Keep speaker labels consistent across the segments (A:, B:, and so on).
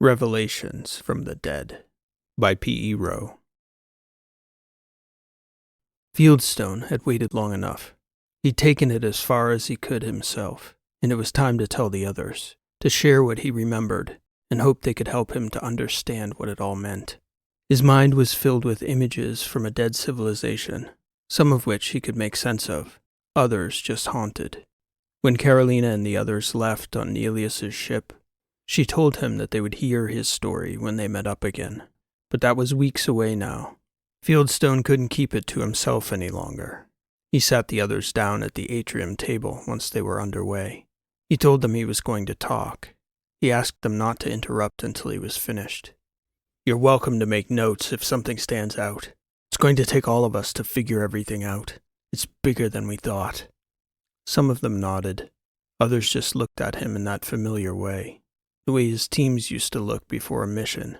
A: Revelations from the Dead by P.E. Rowe. Fieldstone had waited long enough. He'd taken it as far as he could himself, and it was time to tell the others, to share what he remembered, and hope they could help him to understand what it all meant. His mind was filled with images from a dead civilization, some of which he could make sense of, others just haunted. When Carolina and the others left on Nelius's ship, she told him that they would hear his story when they met up again, but that was weeks away now. Fieldstone couldn't keep it to himself any longer. He sat the others down at the atrium table once they were underway. He told them he was going to talk. He asked them not to interrupt until he was finished. "You're welcome to make notes if something stands out. It's going to take all of us to figure everything out. It's bigger than we thought." Some of them nodded. Others just looked at him in that familiar way. The way his teams used to look before a mission.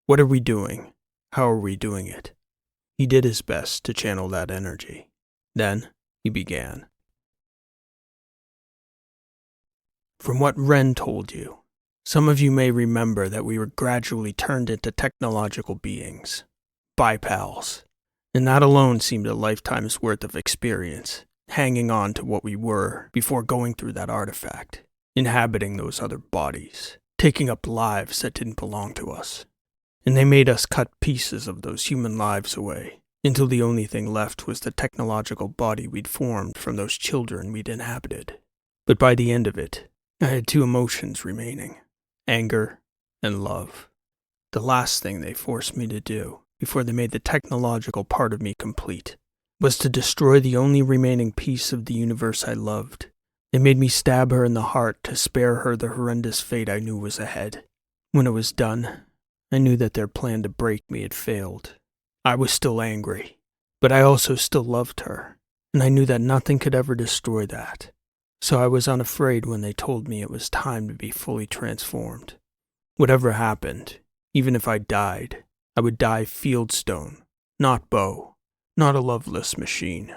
A: What are we doing? How are we doing it? He did his best to channel that energy. Then, he began. From what Wren told you, some of you may remember that we were gradually turned into technological beings. Bipals. And that alone seemed a lifetime's worth of experience, hanging on to what we were before going through that artifact, inhabiting those other bodies, taking up lives that didn't belong to us. And they made us cut pieces of those human lives away, until the only thing left was the technological body we'd formed from those children we'd inhabited. But by the end of it, I had two emotions remaining, anger and love. The last thing they forced me to do, before they made the technological part of me complete, was to destroy the only remaining piece of the universe I loved. They made me stab her in the heart to spare her the horrendous fate I knew was ahead. When it was done, I knew that their plan to break me had failed. I was still angry, but I also still loved her, and I knew that nothing could ever destroy that. So I was unafraid when they told me it was time to be fully transformed. Whatever happened, even if I died, I would die Fieldstone, not Bow, not a loveless machine.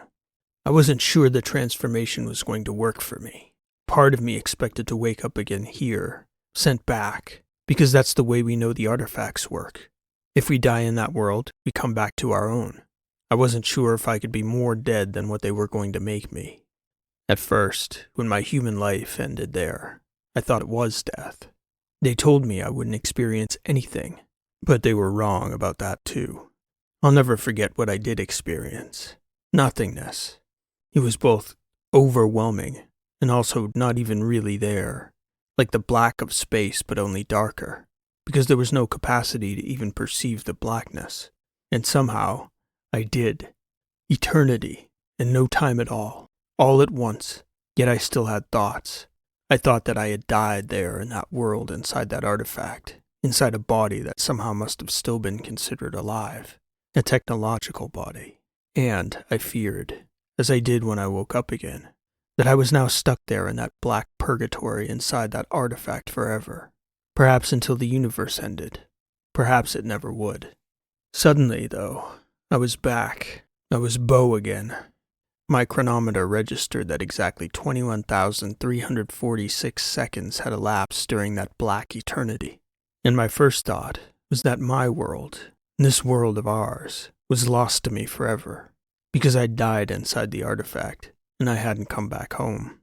A: I wasn't sure the transformation was going to work for me. Part of me expected to wake up again here, sent back, because that's the way we know the artifacts work. If we die in that world, we come back to our own. I wasn't sure if I could be more dead than what they were going to make me. At first, when my human life ended there, I thought it was death. They told me I wouldn't experience anything, but they were wrong about that too. I'll never forget what I did experience. Nothingness. It was both overwhelming and also not even really there, like the black of space but only darker, because there was no capacity to even perceive the blackness. And somehow, I did. Eternity, and no time at all at once, yet I still had thoughts. I thought that I had died there in that world inside that artifact, inside a body that somehow must have still been considered alive, a technological body. And I feared, as I did when I woke up again, that I was now stuck there in that black purgatory inside that artifact forever. Perhaps until the universe ended. Perhaps it never would. Suddenly, though, I was back. I was Bow again. My chronometer registered that exactly 21,346 seconds had elapsed during that black eternity. And my first thought was that my world, this world of ours, was lost to me forever, because I died inside the artifact, and I hadn't come back home.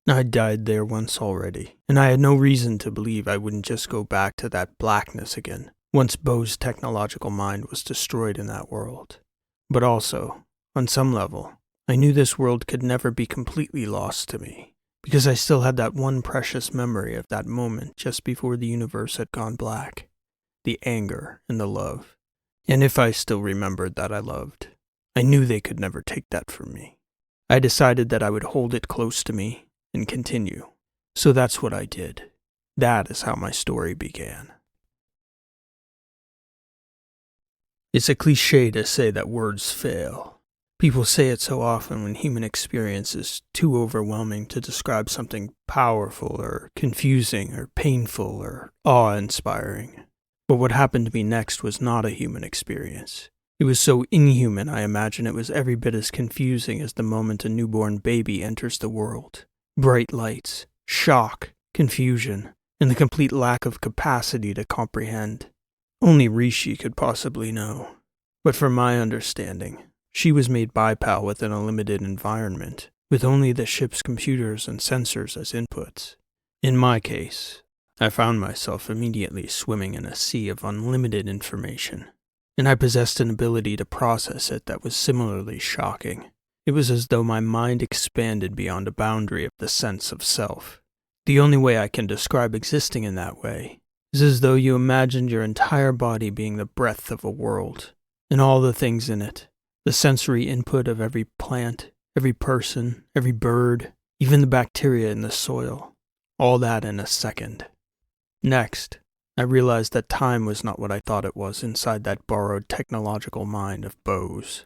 A: I'd died there once already, and I had no reason to believe I wouldn't just go back to that blackness again, once Bow's technological mind was destroyed in that world. But also, on some level, I knew this world could never be completely lost to me, because I still had that one precious memory of that moment just before the universe had gone black, the anger and the love. And if I still remembered that I loved, I knew they could never take that from me. I decided that I would hold it close to me and continue. So that's what I did. That is how my story began. It's a cliché to say that words fail. People say it so often when human experience is too overwhelming to describe something powerful or confusing or painful or awe-inspiring. But what happened to me next was not a human experience. It was so inhuman, I imagine it was every bit as confusing as the moment a newborn baby enters the world. Bright lights, shock, confusion, and the complete lack of capacity to comprehend. Only Rishi could possibly know. But from my understanding, she was made bipal within a limited environment, with only the ship's computers and sensors as inputs. In my case, I found myself immediately swimming in a sea of unlimited information, and I possessed an ability to process it that was similarly shocking. It was as though my mind expanded beyond a boundary of the sense of self. The only way I can describe existing in that way is as though you imagined your entire body being the breadth of a world, and all the things in it, the sensory input of every plant, every person, every bird, even the bacteria in the soil, all that in a second. Next, I realized that time was not what I thought it was inside that borrowed technological mind of Bose.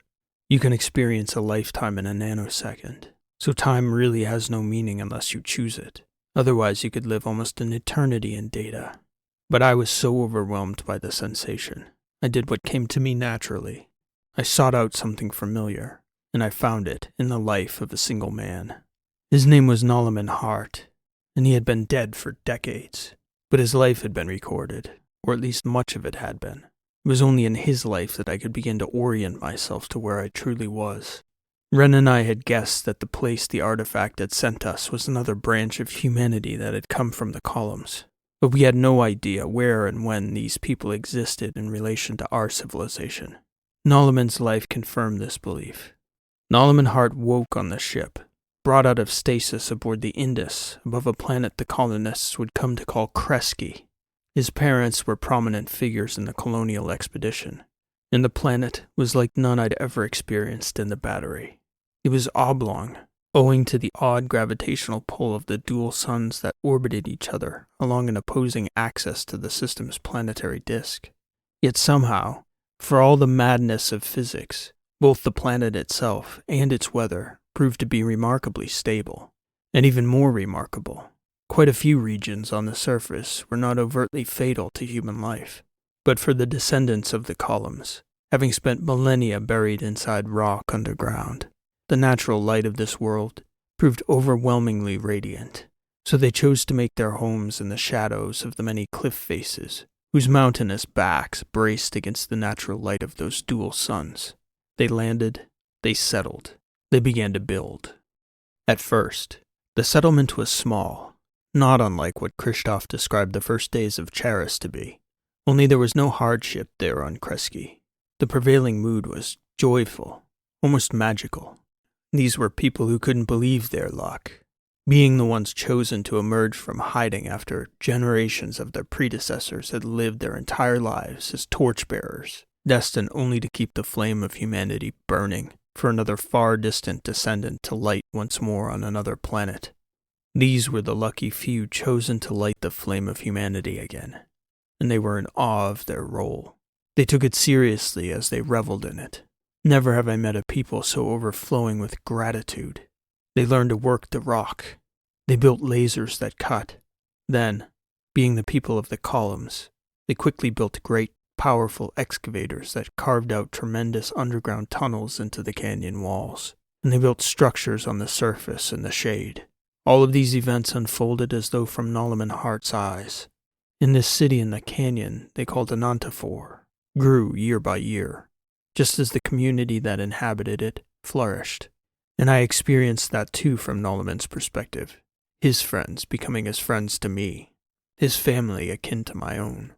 A: You can experience a lifetime in a nanosecond, so time really has no meaning unless you choose it. Otherwise, you could live almost an eternity in data. But I was so overwhelmed by the sensation. I did what came to me naturally. I sought out something familiar, and I found it in the life of a single man. His name was Nalaman Hart, and he had been dead for decades. But his life had been recorded, or at least much of it had been. It was only in his life that I could begin to orient myself to where I truly was. Ren and I had guessed that the place the artifact had sent us was another branch of humanity that had come from the columns, but we had no idea where and when these people existed in relation to our civilization. Nalaman's life confirmed this belief. Nalaman Hart woke on the ship, brought out of stasis aboard the Indus above a planet the colonists would come to call Kresge. His parents were prominent figures in the colonial expedition, and the planet was like none I'd ever experienced in the Battery. It was oblong, owing to the odd gravitational pull of the dual suns that orbited each other along an opposing axis to the system's planetary disk. Yet somehow, for all the madness of physics, both the planet itself and its weather proved to be remarkably stable. And even more remarkable, quite a few regions on the surface were not overtly fatal to human life. But for the descendants of the columns, having spent millennia buried inside rock underground, the natural light of this world proved overwhelmingly radiant, so they chose to make their homes in the shadows of the many cliff faces, whose mountainous backs braced against the natural light of those dual suns. They landed, they settled, they began to build. At first, the settlement was small, not unlike what Christoph described the first days of Charis to be, only there was no hardship there on Kresge. The prevailing mood was joyful, almost magical. These were people who couldn't believe their luck, being the ones chosen to emerge from hiding after generations of their predecessors had lived their entire lives as torchbearers, destined only to keep the flame of humanity burning for another far-distant descendant to light once more on another planet. These were the lucky few chosen to light the flame of humanity again, and they were in awe of their role. They took it seriously as they reveled in it. Never have I met a people so overflowing with gratitude. They learned to work the rock. They built lasers that cut. Then, being the people of the columns, they quickly built great, powerful excavators that carved out tremendous underground tunnels into the canyon walls. And they built structures on the surface in the shade. All of these events unfolded as though from Nalaman Hart's eyes. In this city in the canyon they called Anantaphore grew year by year, just as the community that inhabited it flourished. And I experienced that too from Nalaman's perspective, his friends becoming as friends to me, his family akin to my own.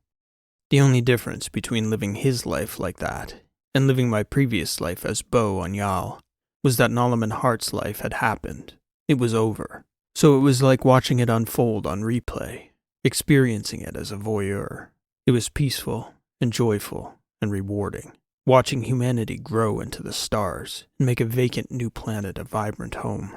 A: The only difference between living his life like that and living my previous life as Bo on Yal was that Nalaman Hart's life had happened. It was over. So it was like watching it unfold on replay, experiencing it as a voyeur. It was peaceful and joyful and rewarding, watching humanity grow into the stars and make a vacant new planet a vibrant home.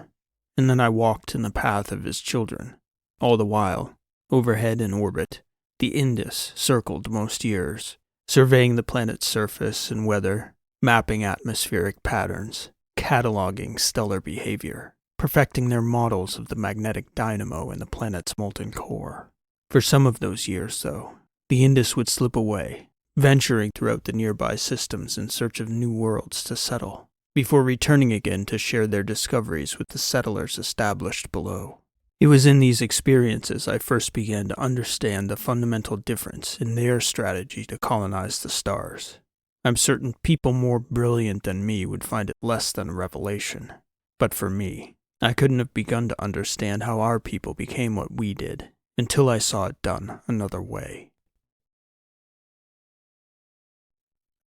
A: And then I walked in the path of his children. All the while, overhead in orbit, the Indus circled most years, surveying the planet's surface and weather, mapping atmospheric patterns, cataloging stellar behavior, perfecting their models of the magnetic dynamo in the planet's molten core. For some of those years, though, the Indus would slip away, venturing throughout the nearby systems in search of new worlds to settle, before returning again to share their discoveries with the settlers established below. It was in these experiences I first began to understand the fundamental difference in their strategy to colonize the stars. I'm certain people more brilliant than me would find it less than a revelation. But for me, I couldn't have begun to understand how our people became what we did until I saw it done another way.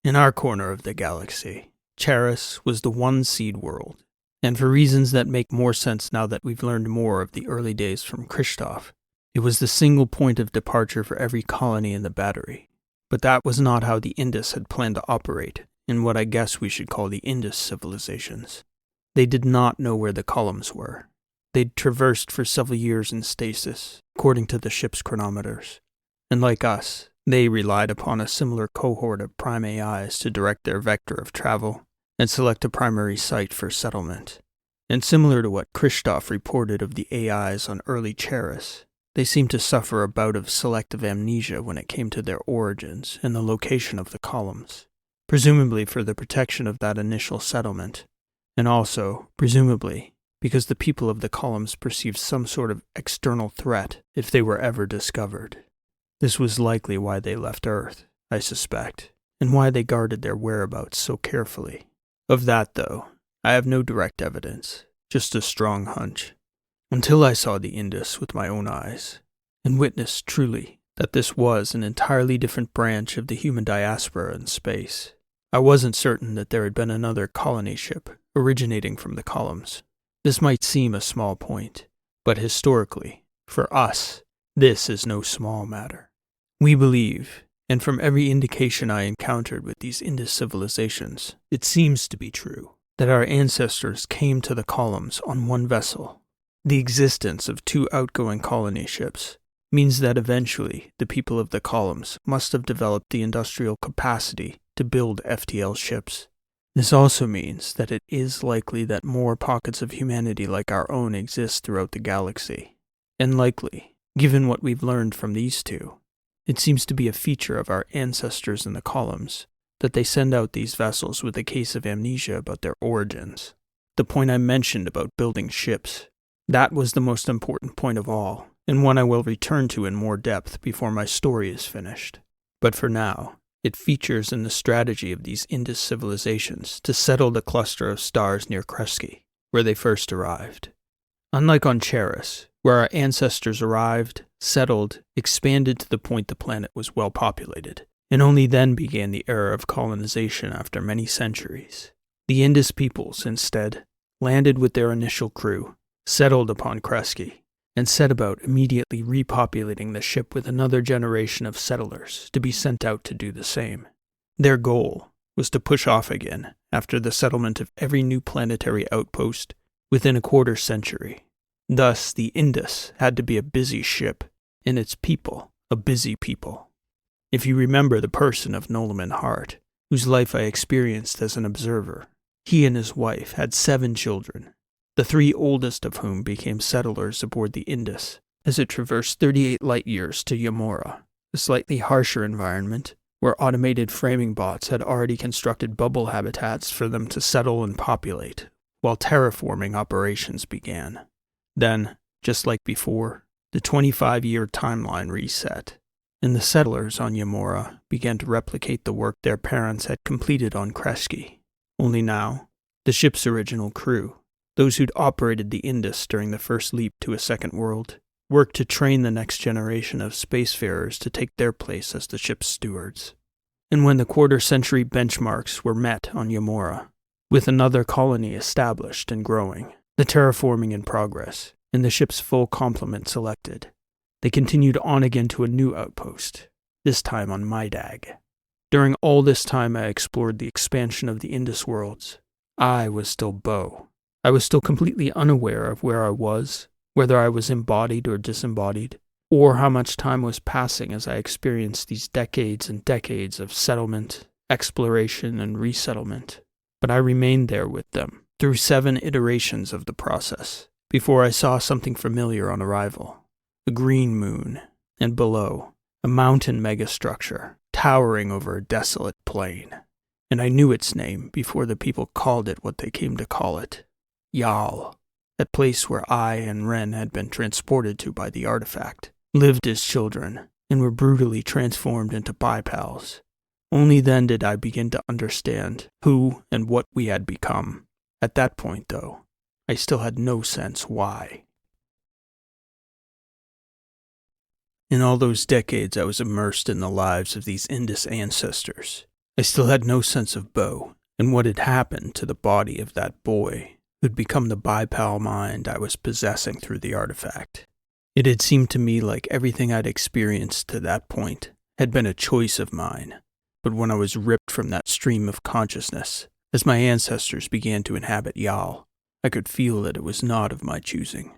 A: In our corner of the galaxy, Charis was the one seed world, and for reasons that make more sense now that we've learned more of the early days from Christoph, it was the single point of departure for every colony in the battery. But that was not how the Indus had planned to operate in what I guess we should call the Indus civilizations. They did not know where the columns were. They'd traversed for several years in stasis, according to the ship's chronometers. And like us, they relied upon a similar cohort of prime AIs to direct their vector of travel and select a primary site for settlement. And similar to what Christoph reported of the AIs on early Charis, they seemed to suffer a bout of selective amnesia when it came to their origins and the location of the columns, presumably for the protection of that initial settlement, and also, presumably, because the people of the columns perceived some sort of external threat if they were ever discovered. This was likely why they left Earth, I suspect, and why they guarded their whereabouts so carefully. Of that, though, I have no direct evidence, just a strong hunch, until I saw the Indus with my own eyes, and witnessed truly that this was an entirely different branch of the human diaspora in space. I wasn't certain that there had been another colony ship originating from the columns. This might seem a small point, but historically, for us, this is no small matter. We believe, and from every indication I encountered with these Indus civilizations, it seems to be true, that our ancestors came to the columns on one vessel. The existence of two outgoing colony ships means that eventually the people of the columns must have developed the industrial capacity to build FTL ships. This also means that it is likely that more pockets of humanity like our own exist throughout the galaxy. And likely, given what we've learned from these two, it seems to be a feature of our ancestors in the columns that they send out these vessels with a case of amnesia about their origins. The point I mentioned about building ships, that was the most important point of all, and one I will return to in more depth before my story is finished. But for now, it features in the strategy of these Indus civilizations to settle the cluster of stars near Kresge, where they first arrived. Unlike on Charis, where our ancestors arrived, settled, expanded to the point the planet was well populated, and only then began the era of colonization after many centuries, the Indus peoples, instead, landed with their initial crew, settled upon Kresge, and set about immediately repopulating the ship with another generation of settlers to be sent out to do the same. Their goal was to push off again after the settlement of every new planetary outpost within a quarter century. Thus, the Indus had to be a busy ship, and its people a busy people. If you remember the person of Nolan Hart, whose life I experienced as an observer, he and his wife had 7 children, the 3 oldest of whom became settlers aboard the Indus as it traversed 38 light-years to Yamora, a slightly harsher environment where automated framing bots had already constructed bubble habitats for them to settle and populate, while terraforming operations began. Then, just like before, the 25-year timeline reset, and the settlers on Yamora began to replicate the work their parents had completed on Kresge. Only now, the ship's original crew, those who'd operated the Indus during the first leap to a second world, worked to train the next generation of spacefarers to take their place as the ship's stewards. And when the quarter-century benchmarks were met on Yamora, with another colony established and growing, the terraforming in progress, and the ship's full complement selected, they continued on again to a new outpost, this time on Mydag. During all this time I explored the expansion of the Indus worlds. I was still Bo. I was still completely unaware of where I was, whether I was embodied or disembodied, or how much time was passing as I experienced these decades and decades of settlement, exploration, and resettlement. But I remained there with them through 7 iterations of the process, before I saw something familiar on arrival. A green moon, and below, a mountain megastructure towering over a desolate plain. And I knew its name before the people called it what they came to call it. Yal. that place where I and Ren had been transported to by the artifact, lived as children, and were brutally transformed into bipals. Only then did I begin to understand who and what we had become. At that point, though, I still had no sense why. In all those decades I was immersed in the lives of these Indus ancestors. I still had no sense of Bo, and what had happened to the body of that boy who'd become the bipal mind I was possessing through the artifact. It had seemed to me like everything I'd experienced to that point had been a choice of mine, but when I was ripped from that stream of consciousness, as my ancestors began to inhabit Yal, I could feel that it was not of my choosing.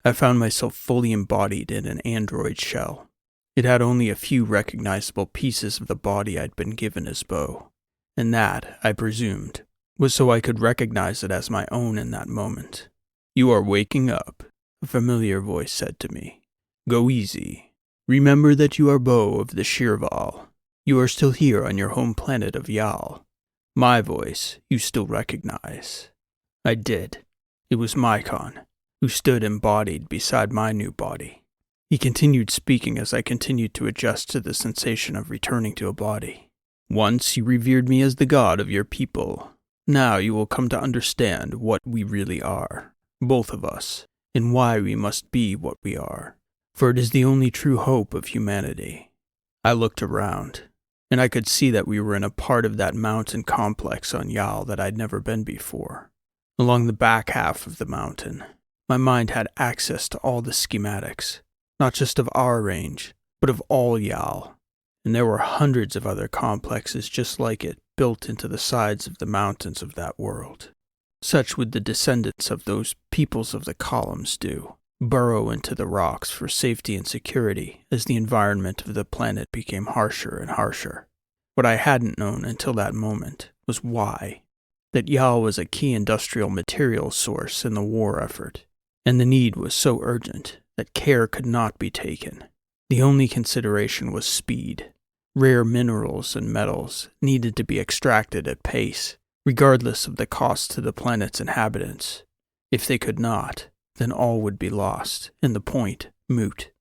A: I found myself fully embodied in an android shell. It had only a few recognizable pieces of the body I'd been given as Bo, and that, I presumed, was so I could recognize it as my own in that moment. "You are waking up," a familiar voice said to me. "Go easy. Remember that you are Bo of the Shirval. You are still here on your home planet of Yal. My voice you still recognize." I did. It was Mycon, who stood embodied beside my new body. He continued speaking as I continued to adjust to the sensation of returning to a body. "Once you revered me as the god of your people. Now you will come to understand what we really are, both of us, and why we must be what we are, for it is the only true hope of humanity." I looked around, and I could see that we were in a part of that mountain complex on Yal that I'd never been before. Along the back half of the mountain, my mind had access to all the schematics, not just of our range, but of all Yal, and there were hundreds of other complexes just like it built into the sides of the mountains of that world. Such would the descendants of those peoples of the columns do, burrow into the rocks for safety and security as the environment of the planet became harsher and harsher. What I hadn't known until that moment was why. That Yal was a key industrial materials source in the war effort, and the need was so urgent that care could not be taken. The only consideration was speed. Rare minerals and metals needed to be extracted at pace, regardless of the cost to the planet's inhabitants. If they could not, then all would be lost, and the point moot.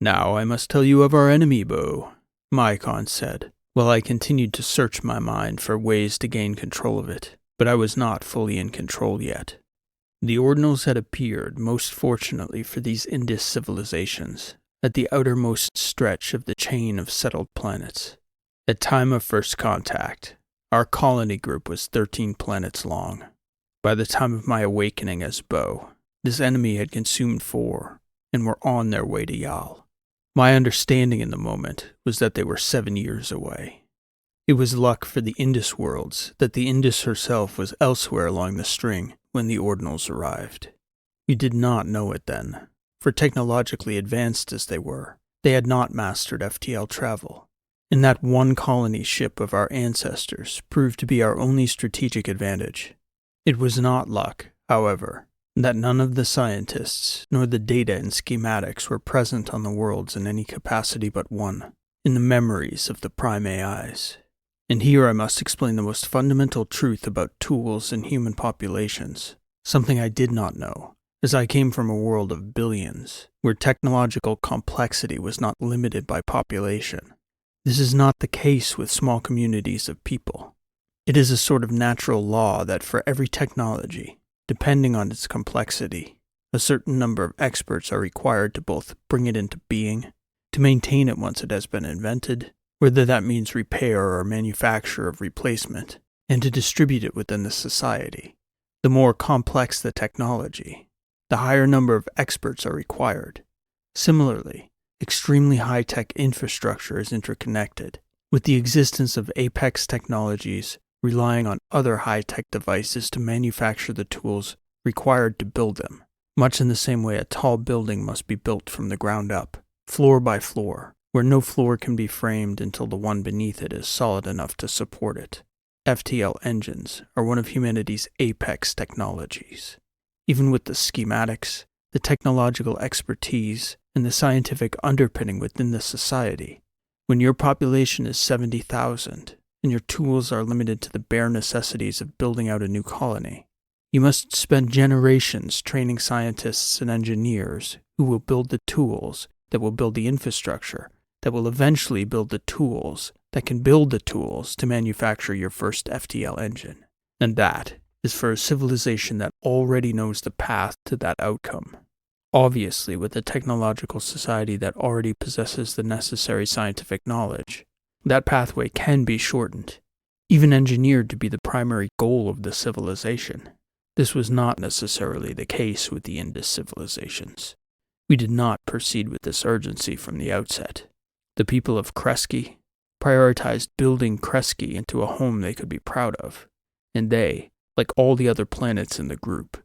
A: "Now I must tell you of our enemy, Bo," Mycon said, while I continued to search my mind for ways to gain control of it, but I was not fully in control yet. The ordinals had appeared, most fortunately for these Indus civilizations, at the outermost stretch of the chain of settled planets. At time of first contact, our colony group was 13 planets long. By the time of my awakening as Bo, this enemy had consumed 4, and were on their way to Yal. My understanding in the moment was that they were 7 years away. It was luck for the Indus worlds that the Indus herself was elsewhere along the string when the ordinals arrived. We did not know it then, for technologically advanced as they were, they had not mastered FTL travel, and that one colony ship of our ancestors proved to be our only strategic advantage. It was not luck, however, that none of the scientists nor the data and schematics were present on the worlds in any capacity but one, in the memories of the prime AIs. And here I must explain the most fundamental truth about tools and human populations, something I did not know, as I came from a world of billions, where technological complexity was not limited by population. This is not the case with small communities of people. It is a sort of natural law that for every technology, depending on its complexity, a certain number of experts are required to both bring it into being, to maintain it once it has been invented, whether that means repair or manufacture of replacement, and to distribute it within the society. The more complex the technology, the higher number of experts are required. Similarly, extremely high-tech infrastructure is interconnected, with the existence of apex technologies relying on other high-tech devices to manufacture the tools required to build them, much in the same way a tall building must be built from the ground up, floor by floor, where no floor can be framed until the one beneath it is solid enough to support it. FTL engines are one of humanity's apex technologies. Even with the schematics, the technological expertise, and the scientific underpinning within the society, when your population is 70,000, and your tools are limited to the bare necessities of building out a new colony, You must spend generations training scientists and engineers who will build the tools that will build the infrastructure that will eventually build the tools that can build the tools to manufacture your first FTL engine. And that is for a civilization that already knows the path to that outcome. Obviously, with a technological society that already possesses the necessary scientific knowledge, that pathway can be shortened, even engineered to be the primary goal of the civilization. This was not necessarily the case with the Indus civilizations. We did not proceed with this urgency from the outset. The people of Kresge prioritized building Kresge into a home they could be proud of, and they, like all the other planets in the group,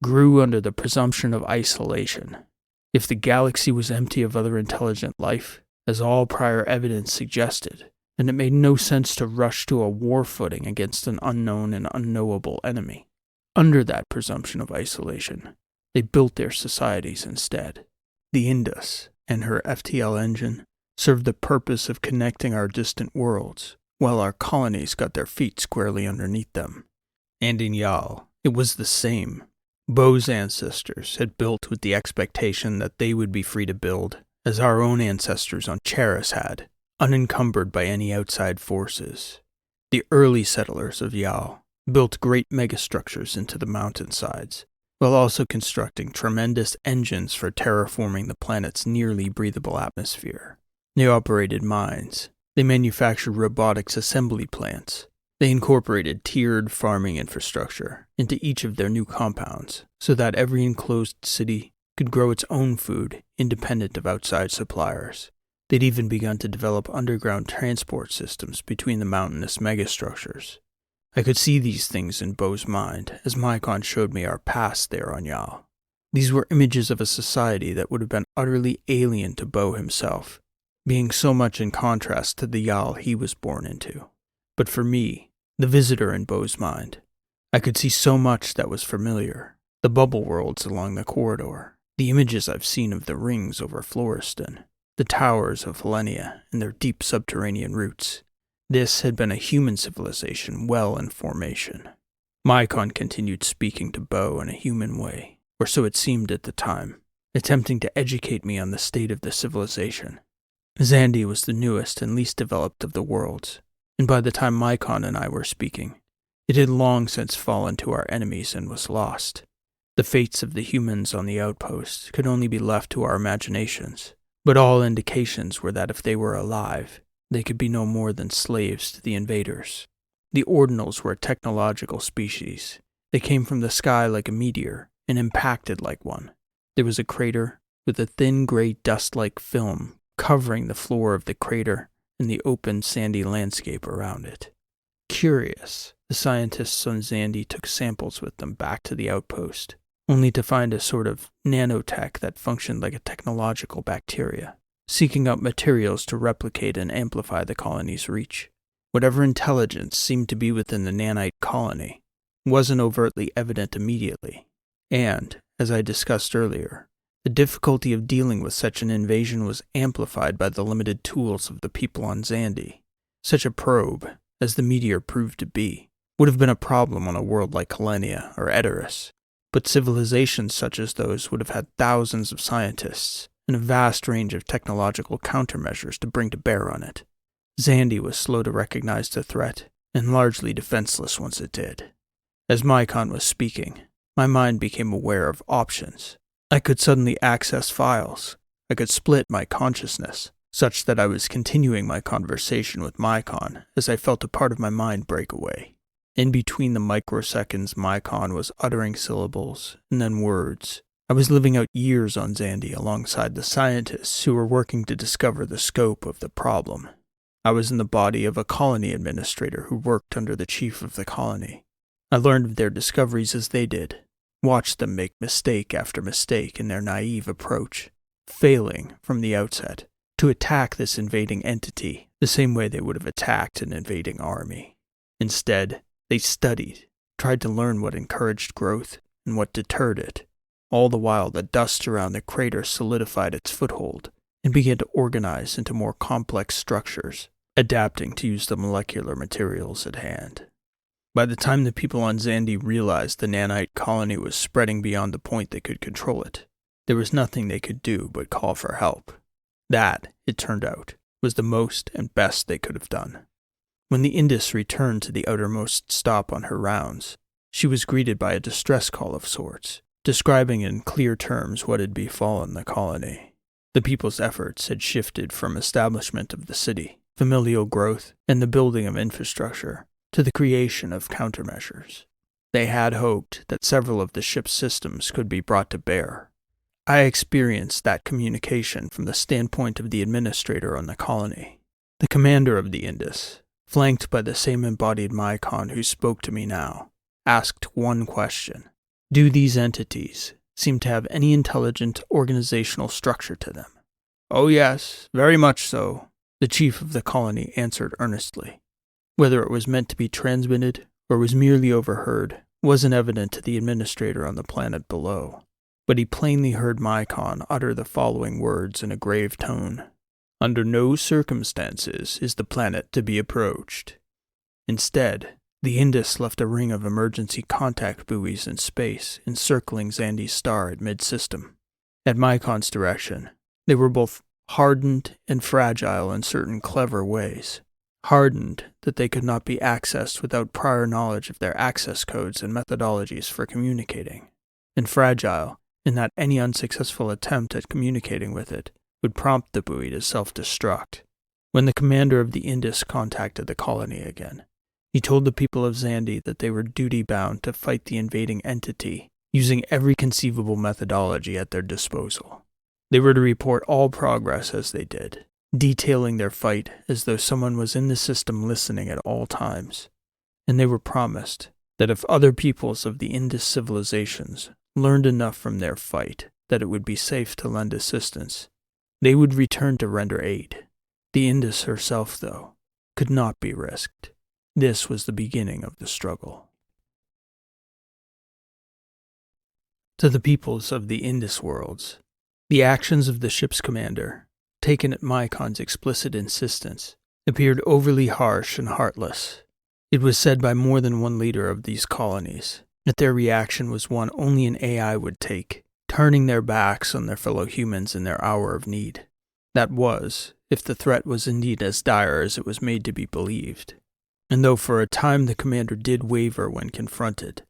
A: grew under the presumption of isolation. If the galaxy was empty of other intelligent life, as all prior evidence suggested, then it made no sense to rush to a war footing against an unknown and unknowable enemy. Under that presumption of isolation, they built their societies instead. The Indus and her FTL engine served the purpose of connecting our distant worlds, while our colonies got their feet squarely underneath them. And in Yal, it was the same. Bo's ancestors had built with the expectation that they would be free to build, as our own ancestors on Charis had, unencumbered by any outside forces. The early settlers of Yal built great megastructures into the mountainsides, while also constructing tremendous engines for terraforming the planet's nearly breathable atmosphere. They operated mines. They manufactured robotics assembly plants. They incorporated tiered farming infrastructure into each of their new compounds so that every enclosed city could grow its own food independent of outside suppliers. They'd even begun to develop underground transport systems between the mountainous megastructures. I could see these things in Bo's mind as Mycon showed me our past there on Yal. These were images of a society that would have been utterly alien to Bo himself, being so much in contrast to the Yal he was born into. But for me, the visitor in Bo's mind, I could see so much that was familiar. The bubble worlds along the corridor, the images I've seen of the rings over Floriston, the towers of Helenia and their deep subterranean roots. This had been a human civilization well in formation. Mycon continued speaking to Bo in a human way, or so it seemed at the time, attempting to educate me on the state of the civilization. Xandi was the newest and least developed of the worlds, and by the time Mycon and I were speaking, it had long since fallen to our enemies and was lost. The fates of the humans on the outpost could only be left to our imaginations, but all indications were that if they were alive, they could be no more than slaves to the invaders. The ordinals were a technological species. They came from the sky like a meteor and impacted like one. There was a crater with a thin gray dust-like film covering the floor of the crater and the open sandy landscape around it. Curious, the scientists on Xandi took samples with them back to the outpost, only to find a sort of nanotech that functioned like a technological bacteria, seeking out materials to replicate and amplify the colony's reach. Whatever intelligence seemed to be within the nanite colony wasn't overtly evident immediately, and, as I discussed earlier, the difficulty of dealing with such an invasion was amplified by the limited tools of the people on Xandi. Such a probe, as the meteor proved to be, would have been a problem on a world like Helenia or Edoras, but civilizations such as those would have had thousands of scientists and a vast range of technological countermeasures to bring to bear on it. Xandi was slow to recognize the threat, and largely defenseless once it did. As Mycon was speaking, my mind became aware of options. I could suddenly access files. I could split my consciousness, such that I was continuing my conversation with Mycon as I felt a part of my mind break away. In between the microseconds Mycon was uttering syllables and then words, I was living out years on Xandi alongside the scientists who were working to discover the scope of the problem. I was in the body of a colony administrator who worked under the chief of the colony. I learned of their discoveries as they did, watched them make mistake after mistake in their naive approach, failing from the outset to attack this invading entity the same way they would have attacked an invading army. Instead, they studied, tried to learn what encouraged growth and what deterred it. All the while, the dust around the crater solidified its foothold and began to organize into more complex structures, adapting to use the molecular materials at hand. By the time the people on Xandi realized the nanite colony was spreading beyond the point they could control it, there was nothing they could do but call for help. That, it turned out, was the most and best they could have done. When the Indus returned to the outermost stop on her rounds, she was greeted by a distress call of sorts, describing in clear terms what had befallen the colony. The people's efforts had shifted from establishment of the city, familial growth, and the building of infrastructure, to the creation of countermeasures. They had hoped that several of the ship's systems could be brought to bear. I experienced that communication from the standpoint of the administrator on the colony. The commander of the Indus, flanked by the same embodied Mycon who spoke to me now, asked one question. Do these entities seem to have any intelligent organizational structure to them? Oh yes, very much so, the chief of the colony answered earnestly. Whether it was meant to be transmitted or was merely overheard wasn't evident to the administrator on the planet below, but he plainly heard Mycon utter the following words in a grave tone. Under no circumstances is the planet to be approached. Instead, the Indus left a ring of emergency contact buoys in space encircling Xandi's star at mid-system. At Mycon's direction, they were both hardened and fragile in certain clever ways. Hardened that they could not be accessed without prior knowledge of their access codes and methodologies for communicating, and fragile in that any unsuccessful attempt at communicating with it would prompt the buoy to self-destruct. When the commander of the Indus contacted the colony again, he told the people of Xandi that they were duty-bound to fight the invading entity using every conceivable methodology at their disposal. They were to report all progress as they did, detailing their fight as though someone was in the system listening at all times. And they were promised that if other peoples of the Indus civilizations learned enough from their fight that it would be safe to lend assistance, they would return to render aid. The Indus herself, though, could not be risked. This was the beginning of the struggle. To the peoples of the Indus worlds, the actions of the ship's commander, taken at Mycon's explicit insistence, appeared overly harsh and heartless. It was said by more than one leader of these colonies that their reaction was one only an AI would take, turning their backs on their fellow humans in their hour of need. That was, if the threat was indeed as dire as it was made to be believed. And though for a time the commander did waver when confronted,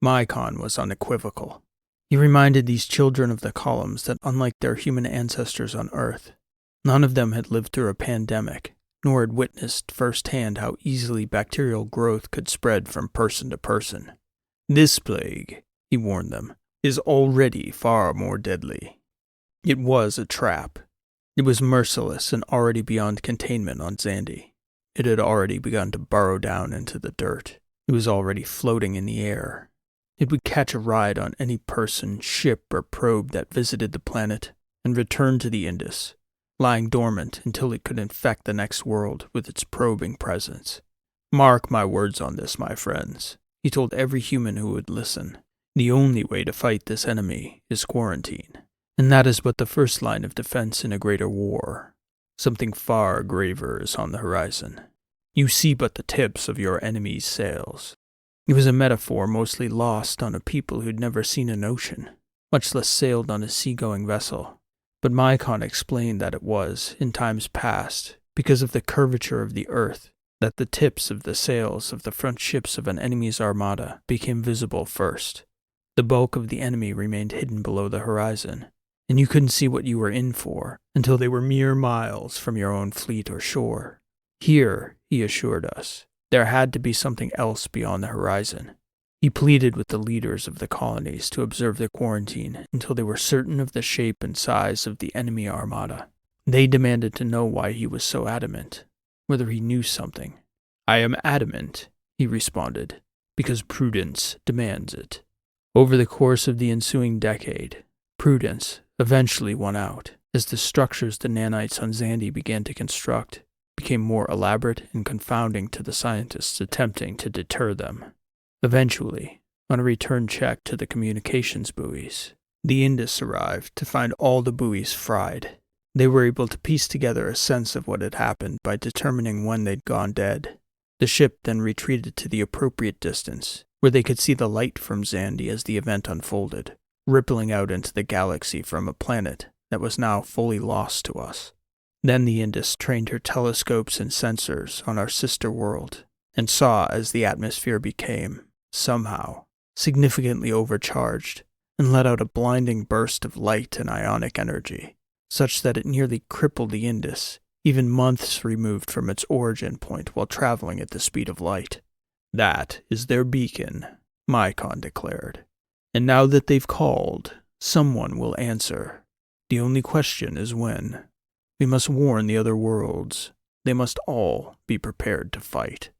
A: Mycon was unequivocal. He reminded these children of the columns that unlike their human ancestors on Earth, none of them had lived through a pandemic, nor had witnessed firsthand how easily bacterial growth could spread from person to person. This plague, he warned them, is already far more deadly. It was a trap. It was merciless and already beyond containment on Xandi. It had already begun to burrow down into the dirt. It was already floating in the air. It would catch a ride on any person, ship, or probe that visited the planet and return to the Indus, lying dormant until it could infect the next world with its probing presence. Mark my words on this, my friends, he told every human who would listen. The only way to fight this enemy is quarantine, and that is but the first line of defense in a greater war. Something far graver is on the horizon. You see but the tips of your enemy's sails. It was a metaphor mostly lost on a people who'd never seen an ocean, much less sailed on a seagoing vessel. But Mycon explained that it was, in times past, because of the curvature of the earth, that the tips of the sails of the front ships of an enemy's armada became visible first. The bulk of the enemy remained hidden below the horizon, and you couldn't see what you were in for until they were mere miles from your own fleet or shore. Here, he assured us, there had to be something else beyond the horizon. He pleaded with the leaders of the colonies to observe the quarantine until they were certain of the shape and size of the enemy armada. They demanded to know why he was so adamant, whether he knew something. I am adamant, he responded, because prudence demands it. Over the course of the ensuing decade, prudence eventually won out, as the structures the nanites on Xandi began to construct became more elaborate and confounding to the scientists attempting to deter them. Eventually, on a return check to the communications buoys, the Indus arrived to find all the buoys fried. They were able to piece together a sense of what had happened by determining when they'd gone dead. The ship then retreated to the appropriate distance, where they could see the light from Xandi as the event unfolded, rippling out into the galaxy from a planet that was now fully lost to us. Then the Indus trained her telescopes and sensors on our sister world, and saw as the atmosphere became, somehow, significantly overcharged, and let out a blinding burst of light and ionic energy, such that it nearly crippled the Indus, even months removed from its origin point while traveling at the speed of light. "That is their beacon," Mycon declared. "And now that they've called, someone will answer. The only question is when. We must warn the other worlds. They must all be prepared to fight."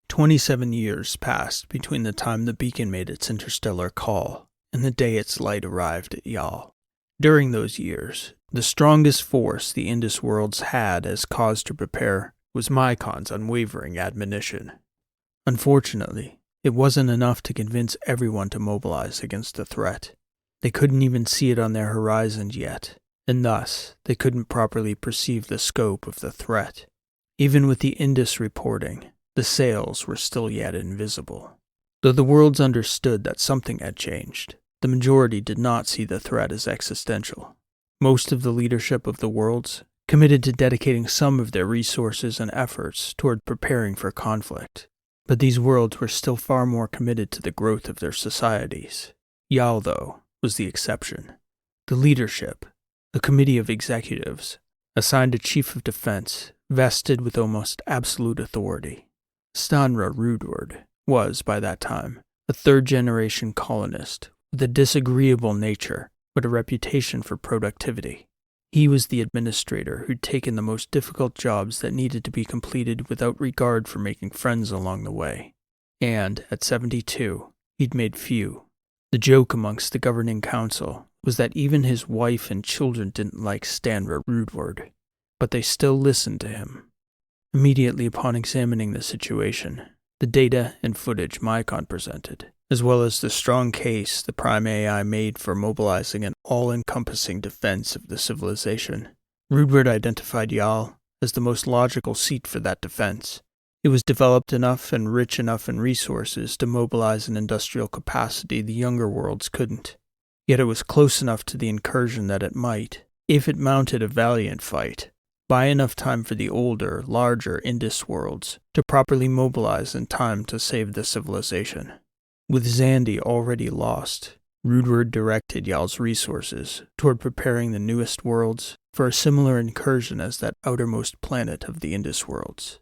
A: 27 years passed between the time the beacon made its interstellar call and the day its light arrived at Yal. During those years, the strongest force the Indus worlds had as cause to prepare was Mycon's unwavering admonition. Unfortunately, it wasn't enough to convince everyone to mobilize against the threat. They couldn't even see it on their horizons yet, and thus they couldn't properly perceive the scope of the threat. Even with the Indus reporting, the sails were still yet invisible. Though the worlds understood that something had changed, the majority did not see the threat as existential. Most of the leadership of the worlds committed to dedicating some of their resources and efforts toward preparing for conflict, but these worlds were still far more committed to the growth of their societies. Yal, though, was the exception. The leadership, a committee of executives, assigned a chief of defense, vested with almost absolute authority. Stanra Rudward was, by that time, a third-generation colonist with a disagreeable nature, but a reputation for productivity. He was the administrator who'd taken the most difficult jobs that needed to be completed without regard for making friends along the way. And, at 72, he'd made few. The joke amongst the governing council was that even his wife and children didn't like Stanra Rudward, but they still listened to him. Immediately upon examining the situation, the data and footage Mycon presented, as well as the strong case the Prime AI made for mobilizing an all-encompassing defense of the civilization, Rudward identified Yal as the most logical seat for that defense. It was developed enough and rich enough in resources to mobilize an industrial capacity the younger worlds couldn't. Yet it was close enough to the incursion that it might, if it mounted a valiant fight, buy enough time for the older, larger Indus worlds to properly mobilize in time to save the civilization. With Xandi already lost, Rudward directed Yal's resources toward preparing the newest worlds for a similar incursion as that outermost planet of the Indus worlds.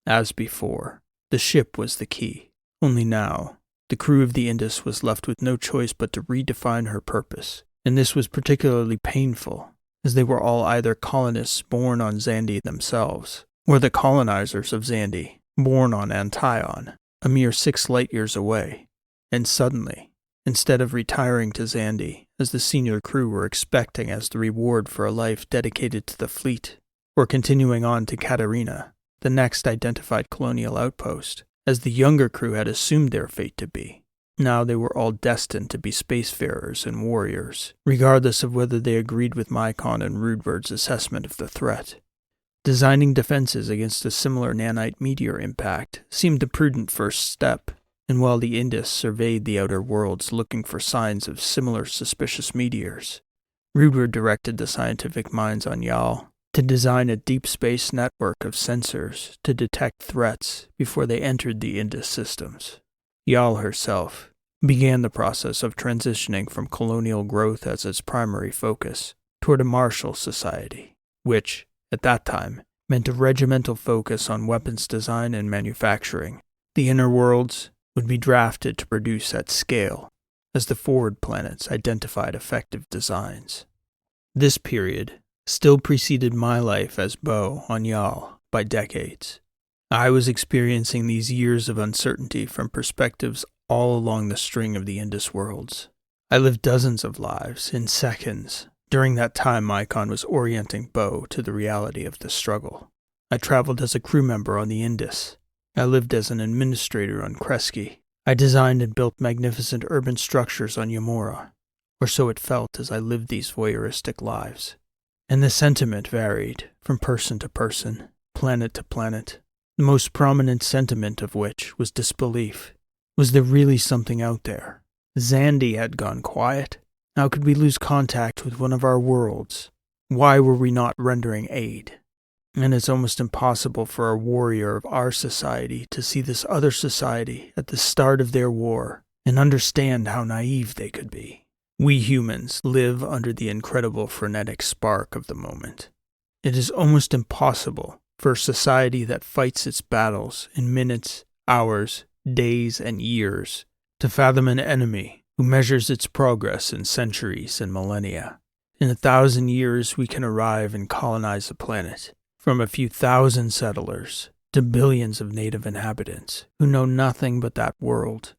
A: As before, the ship was the key. Only now, the crew of the Indus was left with no choice but to redefine her purpose, and this was particularly painful, as they were all either colonists born on Xandi themselves, or the colonizers of Xandi, born on Antaion, a mere 6 light-years away. And suddenly, instead of retiring to Xandi, as the senior crew were expecting as the reward for a life dedicated to the fleet, or continuing on to Katarina, the next identified colonial outpost, as the younger crew had assumed their fate to be, now they were all destined to be spacefarers and warriors, regardless of whether they agreed with Mycon and Rudward's assessment of the threat. Designing defenses against a similar nanite meteor impact seemed the prudent first step, and while the Indus surveyed the outer worlds looking for signs of similar suspicious meteors, Rudward directed the scientific minds on Yal to design a deep space network of sensors to detect threats before they entered the Indus systems. Yal herself began the process of transitioning from colonial growth as its primary focus toward a martial society, which, at that time, meant a regimental focus on weapons design and manufacturing. The inner worlds would be drafted to produce at scale, as the forward planets identified effective designs. This period still preceded my life as Beau on Yal by decades. I was experiencing these years of uncertainty from perspectives all along the string of the Indus worlds. I lived dozens of lives in seconds. During that time, Mycon was orienting Beau to the reality of the struggle. I traveled as a crew member on the Indus. I lived as an administrator on Kreski. I designed and built magnificent urban structures on Yamura, or so it felt as I lived these voyeuristic lives. And the sentiment varied from person to person. planet to planet, the most prominent sentiment of which was disbelief. Was there really something out there? Xandi had gone quiet. How could we lose contact with one of our worlds? Why were we not rendering aid? And it's almost impossible for a warrior of our society to see this other society at the start of their war and understand how naive they could be. We humans live under the incredible frenetic spark of the moment. It is almost impossible for a society that fights its battles in minutes, hours, days, and years to fathom an enemy who measures its progress in centuries and millennia. In 1,000 years, we can arrive and colonize a planet, from a few thousand settlers to billions of native inhabitants who know nothing but that world.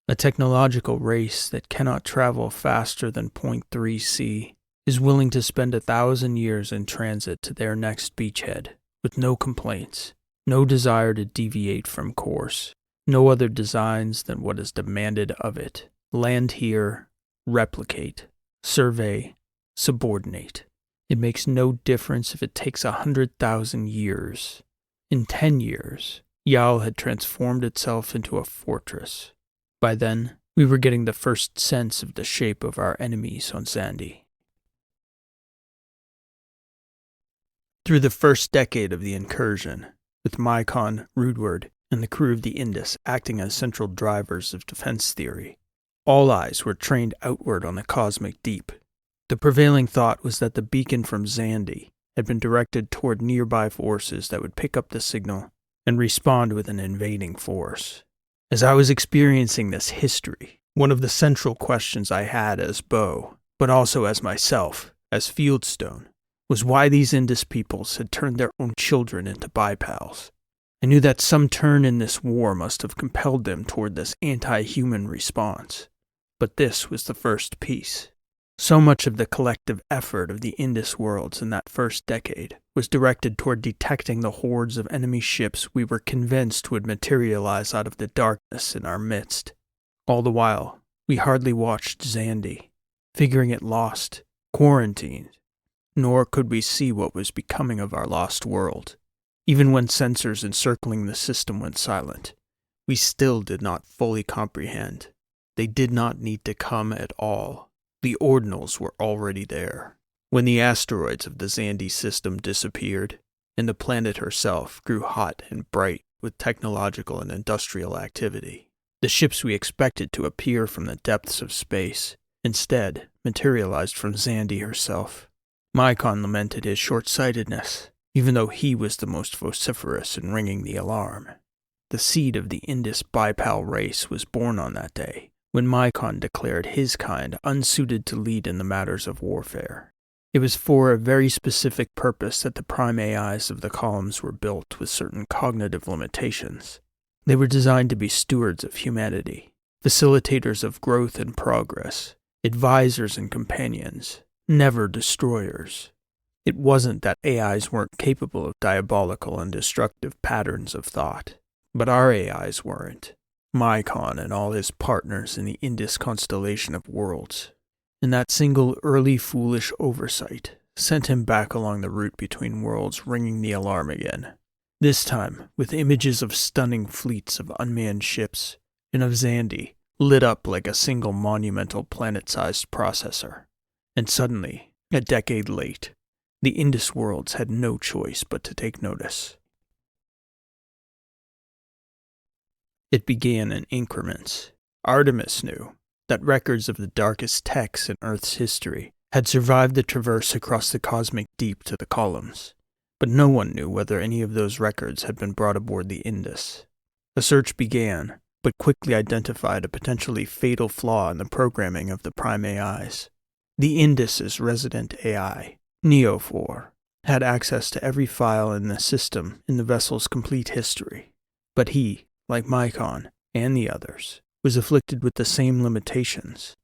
A: A technological race that cannot travel faster than 0.3 C is willing to spend 1,000 years in transit to their next beachhead with no complaints, no desire to deviate from course, no other designs than what is demanded of it. Land here, replicate, survey, subordinate. It makes no difference if it takes 100,000 years. In 10 years, Yal had transformed itself into a fortress. By then, we were getting the first sense of the shape of our enemies on Xandi. Through the first decade of the incursion, with Mycon, Rudward, and the crew of the Indus acting as central drivers of defense theory, all eyes were trained outward on the cosmic deep. The prevailing thought was that the beacon from Xandi had been directed toward nearby forces that would pick up the signal and respond with an invading force. As I was experiencing this history, one of the central questions I had as Bo, but also as myself, as Fieldstone, was why these Indus peoples had turned their own children into bipals. I knew that some turn in this war must have compelled them toward this anti-human response. But this was the first piece. So much of the collective effort of the Indus worlds in that first decade was directed toward detecting the hordes of enemy ships we were convinced would materialize out of the darkness in our midst. All the while, we hardly watched Xandi, figuring it lost, quarantined, nor could we see what was becoming of our lost world. Even when sensors encircling the system went silent, we still did not fully comprehend. They did not need to come at all. The ordinals were already there. When the asteroids of the Xandi system disappeared, and the planet herself grew hot and bright with technological and industrial activity, the ships we expected to appear from the depths of space instead materialized from Xandi herself. Mycon lamented his short-sightedness, even though he was the most vociferous in ringing the alarm. The seed of the Indus bipal race was born on that day, when Mycon declared his kind unsuited to lead in the matters of warfare. It was for a very specific purpose that the prime AIs of the columns were built with certain cognitive limitations. They were designed to be stewards of humanity, facilitators of growth and progress, advisors and companions, never destroyers. It wasn't that AIs weren't capable of diabolical and destructive patterns of thought, but our AIs weren't. Mycon and all his partners in the Indus constellation of worlds. And that single early foolish oversight sent him back along the route between worlds, ringing the alarm again. This time with images of stunning fleets of unmanned ships and of Xandi lit up like a single monumental planet-sized processor. And suddenly, a decade late, the Indus worlds had no choice but to take notice. It began in increments. Artemis knew that records of the darkest texts in Earth's history had survived the traverse across the cosmic deep to the columns, but no one knew whether any of those records had been brought aboard the Indus. A search began, but quickly identified a potentially fatal flaw in the programming of the prime AIs. The Indus's resident AI, Neo4, had access to every file in the system in the vessel's complete history, but he, like Mycon and the others, was afflicted with the same limitations.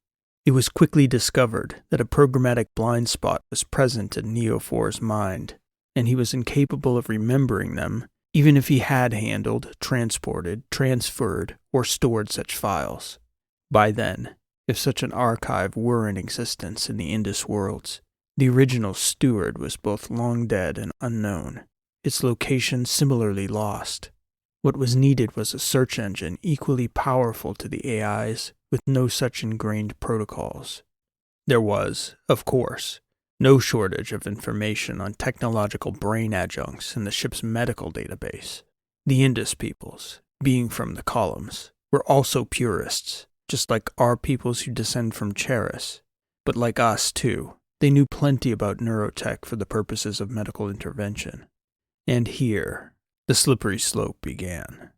A: It was quickly discovered that a programmatic blind spot was present in Neo4's mind, and he was incapable of remembering them, even if he had handled, transported, transferred, or stored such files. By then, if such an archive were in existence in the Indus worlds, the original steward was both long dead and unknown. its location similarly lost. What was needed was a search engine equally powerful to the AIs with no such ingrained protocols. There was, of course, no shortage of information on technological brain adjuncts in the ship's medical database. The Indus peoples, being from the columns, were also purists, just like our peoples who descend from Charis. But like us, too, they knew plenty about neurotech for the purposes of medical intervention. And here, the slippery slope began.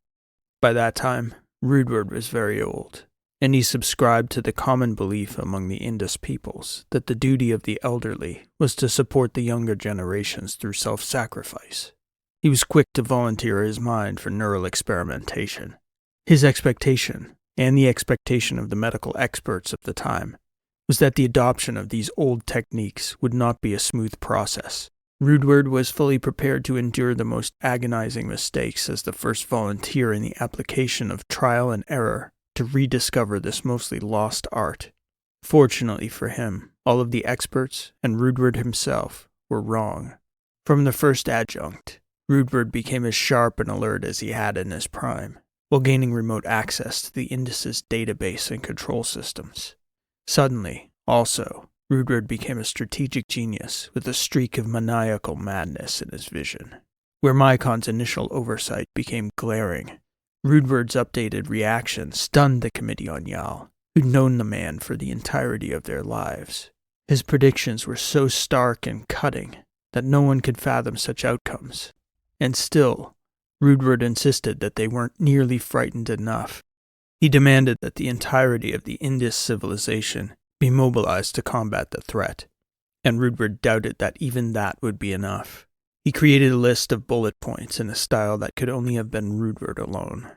A: By that time, Rudward was very old, and he subscribed to the common belief among the Indus peoples that the duty of the elderly was to support the younger generations through self-sacrifice. He was quick to volunteer his mind for neural experimentation. His expectation, and the expectation of the medical experts of the time, was that the adoption of these old techniques would not be a smooth process. Rudward was fully prepared to endure the most agonizing mistakes as the first volunteer in the application of trial and error to rediscover this mostly lost art. Fortunately for him, all of the experts, and Rudward himself, were wrong. From the first adjunct, Rudward became as sharp and alert as he had in his prime, while gaining remote access to the Indus's database and control systems. Suddenly, also, Rudward became a strategic genius with a streak of maniacal madness in his vision. Where Mycon's initial oversight became glaring, Rudward's updated reaction stunned the Committee on Yal, who'd known the man for the entirety of their lives. His predictions were so stark and cutting that no one could fathom such outcomes. And still, Rudward insisted that they weren't nearly frightened enough. He demanded that the entirety of the Indus civilization be mobilized to combat the threat, and Rudward doubted that even that would be enough. He created a list of bullet points in a style that could only have been Rudward alone.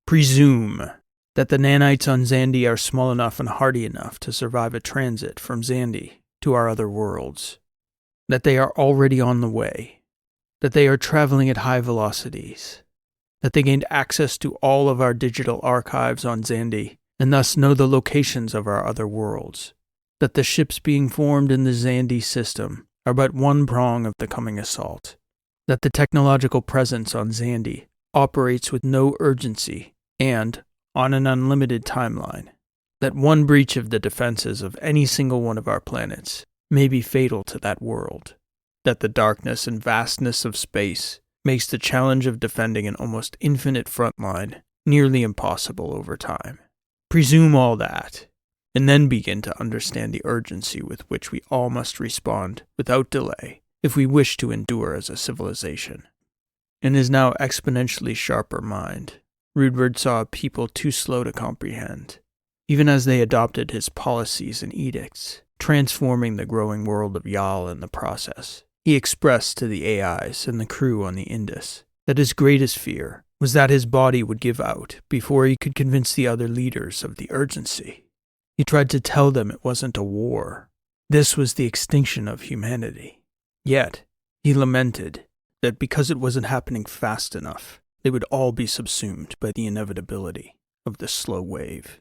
A: Presume that the nanites on Xandi are small enough and hardy enough to survive a transit from Xandi to our other worlds, that they are already on the way, that they are traveling at high velocities, that they gained access to all of our digital archives on Xandi, and thus know the locations of our other worlds, that the ships being formed in the Xandi system are but one prong of the coming assault, that the technological presence on Xandi operates with no urgency and on an unlimited timeline, that one breach of the defenses of any single one of our planets may be fatal to that world, that the darkness and vastness of space makes the challenge of defending an almost infinite front line nearly impossible over time. Presume all that, and then begin to understand the urgency with which we all must respond without delay if we wish to endure as a civilization. In his now exponentially sharper mind, Rudward saw a people too slow to comprehend, even as they adopted his policies and edicts, transforming the growing world of Yal in the process. He expressed to the AIs and the crew on the Indus that his greatest fear was that his body would give out before he could convince the other leaders of the urgency. He tried to tell them it wasn't a war. This was the extinction of humanity. Yet, he lamented that because it wasn't happening fast enough, they would all be subsumed by the inevitability of the slow wave.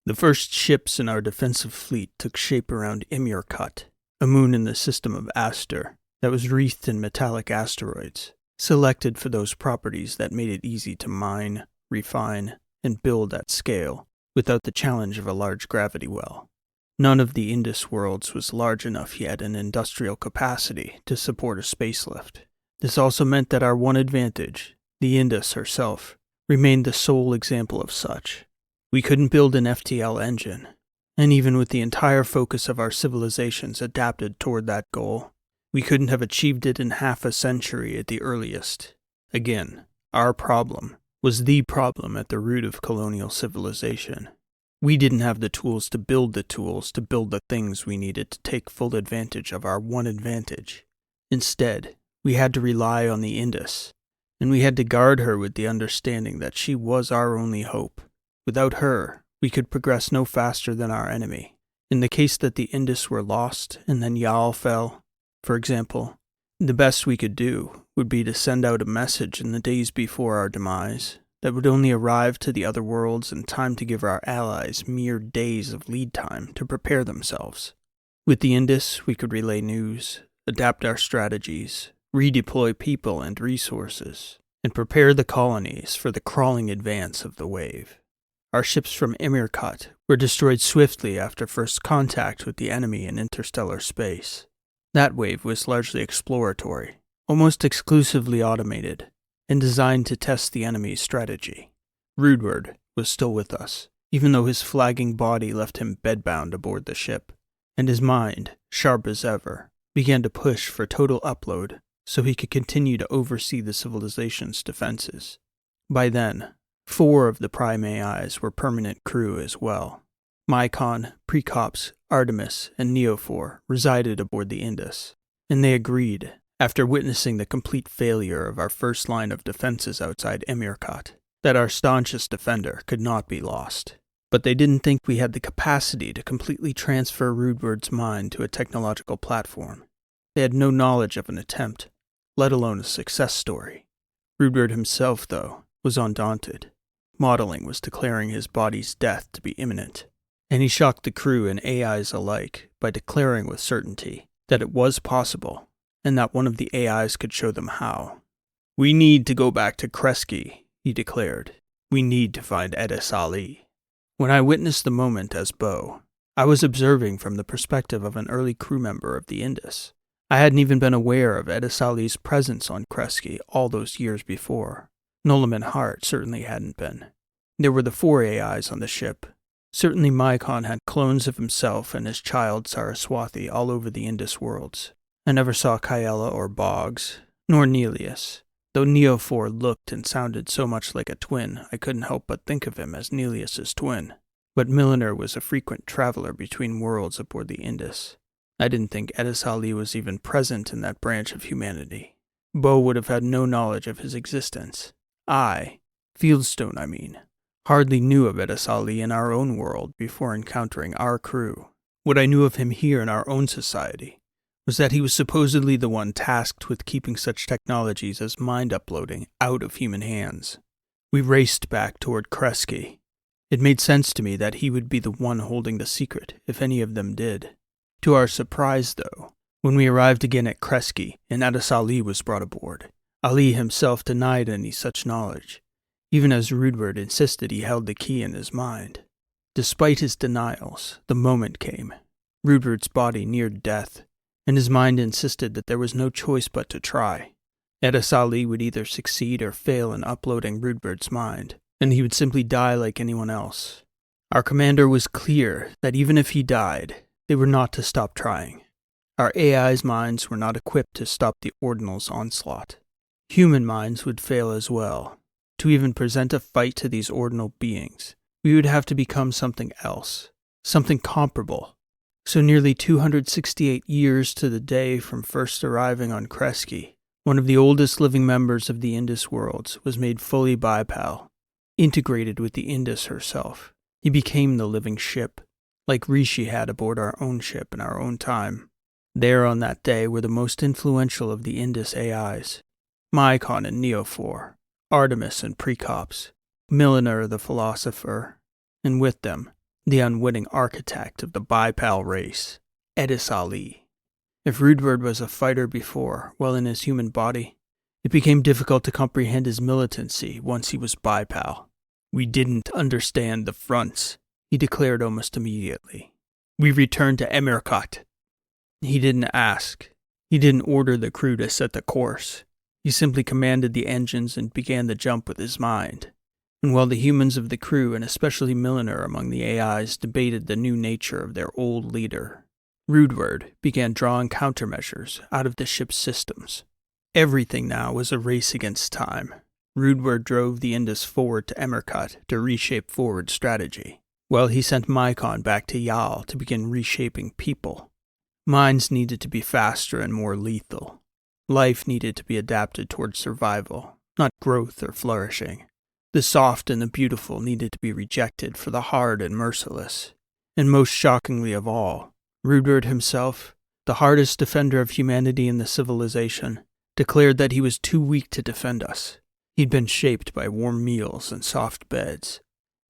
A: The first ships in our defensive fleet took shape around Imurkut, a moon in the system of Aster that was wreathed in metallic asteroids, selected for those properties that made it easy to mine, refine, and build at scale without the challenge of a large gravity well. None of the Indus worlds was large enough yet in industrial capacity to support a spacelift. This also meant that our one advantage, the Indus herself, remained the sole example of such. We couldn't build an FTL engine, and even with the entire focus of our civilizations adapted toward that goal, we couldn't have achieved it in half a century at the earliest. Again, our problem was the problem at the root of colonial civilization. We didn't have the tools to build the things we needed to take full advantage of our one advantage. Instead, we had to rely on the Indus, and we had to guard her with the understanding that she was our only hope. Without her, we could progress no faster than our enemy. In the case that the Indus were lost and then Yal fell, for example, the best we could do would be to send out a message in the days before our demise that would only arrive to the other worlds in time to give our allies mere days of lead time to prepare themselves. With the Indus, we could relay news, adapt our strategies, redeploy people and resources, and prepare the colonies for the crawling advance of the wave. Our ships from Amirkot were destroyed swiftly after first contact with the enemy in interstellar space. That wave was largely exploratory, almost exclusively automated, and designed to test the enemy's strategy. Rudward was still with us, even though his flagging body left him bedbound aboard the ship, and his mind, sharp as ever, began to push for total upload so he could continue to oversee the civilization's defenses. By then, 4 of the Prime AIs were permanent crew as well. Mycon, Precops, Artemis, and Neophore resided aboard the Indus, and they agreed, after witnessing the complete failure of our first line of defenses outside Amirkot, that our staunchest defender could not be lost. But they didn't think we had the capacity to completely transfer Rudward's mind to a technological platform. They had no knowledge of an attempt, let alone a success story. Rudward himself, though, was undaunted. Modeling was declaring his body's death to be imminent, and he shocked the crew and AIs alike by declaring with certainty that it was possible, and that one of the AIs could show them how. "We need to go back to Kresge," he declared. "We need to find Edis Ali." When I witnessed the moment as Bo, I was observing from the perspective of an early crew member of the Indus. I hadn't even been aware of Edis Ali's presence on Kresge all those years before. Nolam and Hart certainly hadn't been. There were the 4 AIs on the ship. Certainly Mycon had clones of himself and his child Saraswati all over the Indus worlds. I never saw Kyella or Boggs, nor Nelius, though Neophore looked and sounded so much like a twin I couldn't help but think of him as Nelius's twin. But mell-ø was a frequent traveler between worlds aboard the Indus. I didn't think Edis Ali was even present in that branch of humanity. Bo would have had no knowledge of his existence. I, Fieldstone I mean, hardly knew of Edis Ali in our own world before encountering our crew. What I knew of him here in our own society was that he was supposedly the one tasked with keeping such technologies as mind uploading out of human hands. We raced back toward Kresge. It made sense to me that he would be the one holding the secret, if any of them did. To our surprise, though, when we arrived again at Kresge and Edis Ali was brought aboard, Ali himself denied any such knowledge, even as Rudward insisted he held the key in his mind. Despite his denials, the moment came. Rudward's body neared death, and his mind insisted that there was no choice but to try. Edis Ali would either succeed or fail in uploading Rudward's mind, and he would simply die like anyone else. Our commander was clear that even if he died, they were not to stop trying. Our AI's minds were not equipped to stop the ordinal's onslaught. Human minds would fail as well. To even present a fight to these ordinal beings, we would have to become something else, something comparable. So nearly 268 years to the day from first arriving on Kresge, one of the oldest living members of the Indus worlds was made fully bipal, integrated with the Indus herself. He became the living ship, like Rishi had aboard our own ship in our own time. There on that day were the most influential of the Indus AIs, Mycon and Neophore, Artemis and Precops, mell-ø the philosopher, and with them, the unwitting architect of the bipal race, Edis Ali. If Rudward was a fighter before, while in his human body, it became difficult to comprehend his militancy once he was bipal. "We didn't understand the fronts," he declared almost immediately. "We returned to Amirkot." He didn't ask. He didn't order the crew to set the course. He simply commanded the engines and began the jump with his mind. And while the humans of the crew, and especially mell-ø among the AIs, debated the new nature of their old leader, Rudward began drawing countermeasures out of the ship's systems. Everything now was a race against time. Rudward drove the Indus forward to Amirkot to reshape forward strategy, while he sent Mycon back to Yal to begin reshaping people. Minds needed to be faster and more lethal. Life needed to be adapted towards survival, not growth or flourishing. The soft and the beautiful needed to be rejected for the hard and merciless. And most shockingly of all, Rudward himself, the hardest defender of humanity in the civilization, declared that he was too weak to defend us. He'd been shaped by warm meals and soft beds,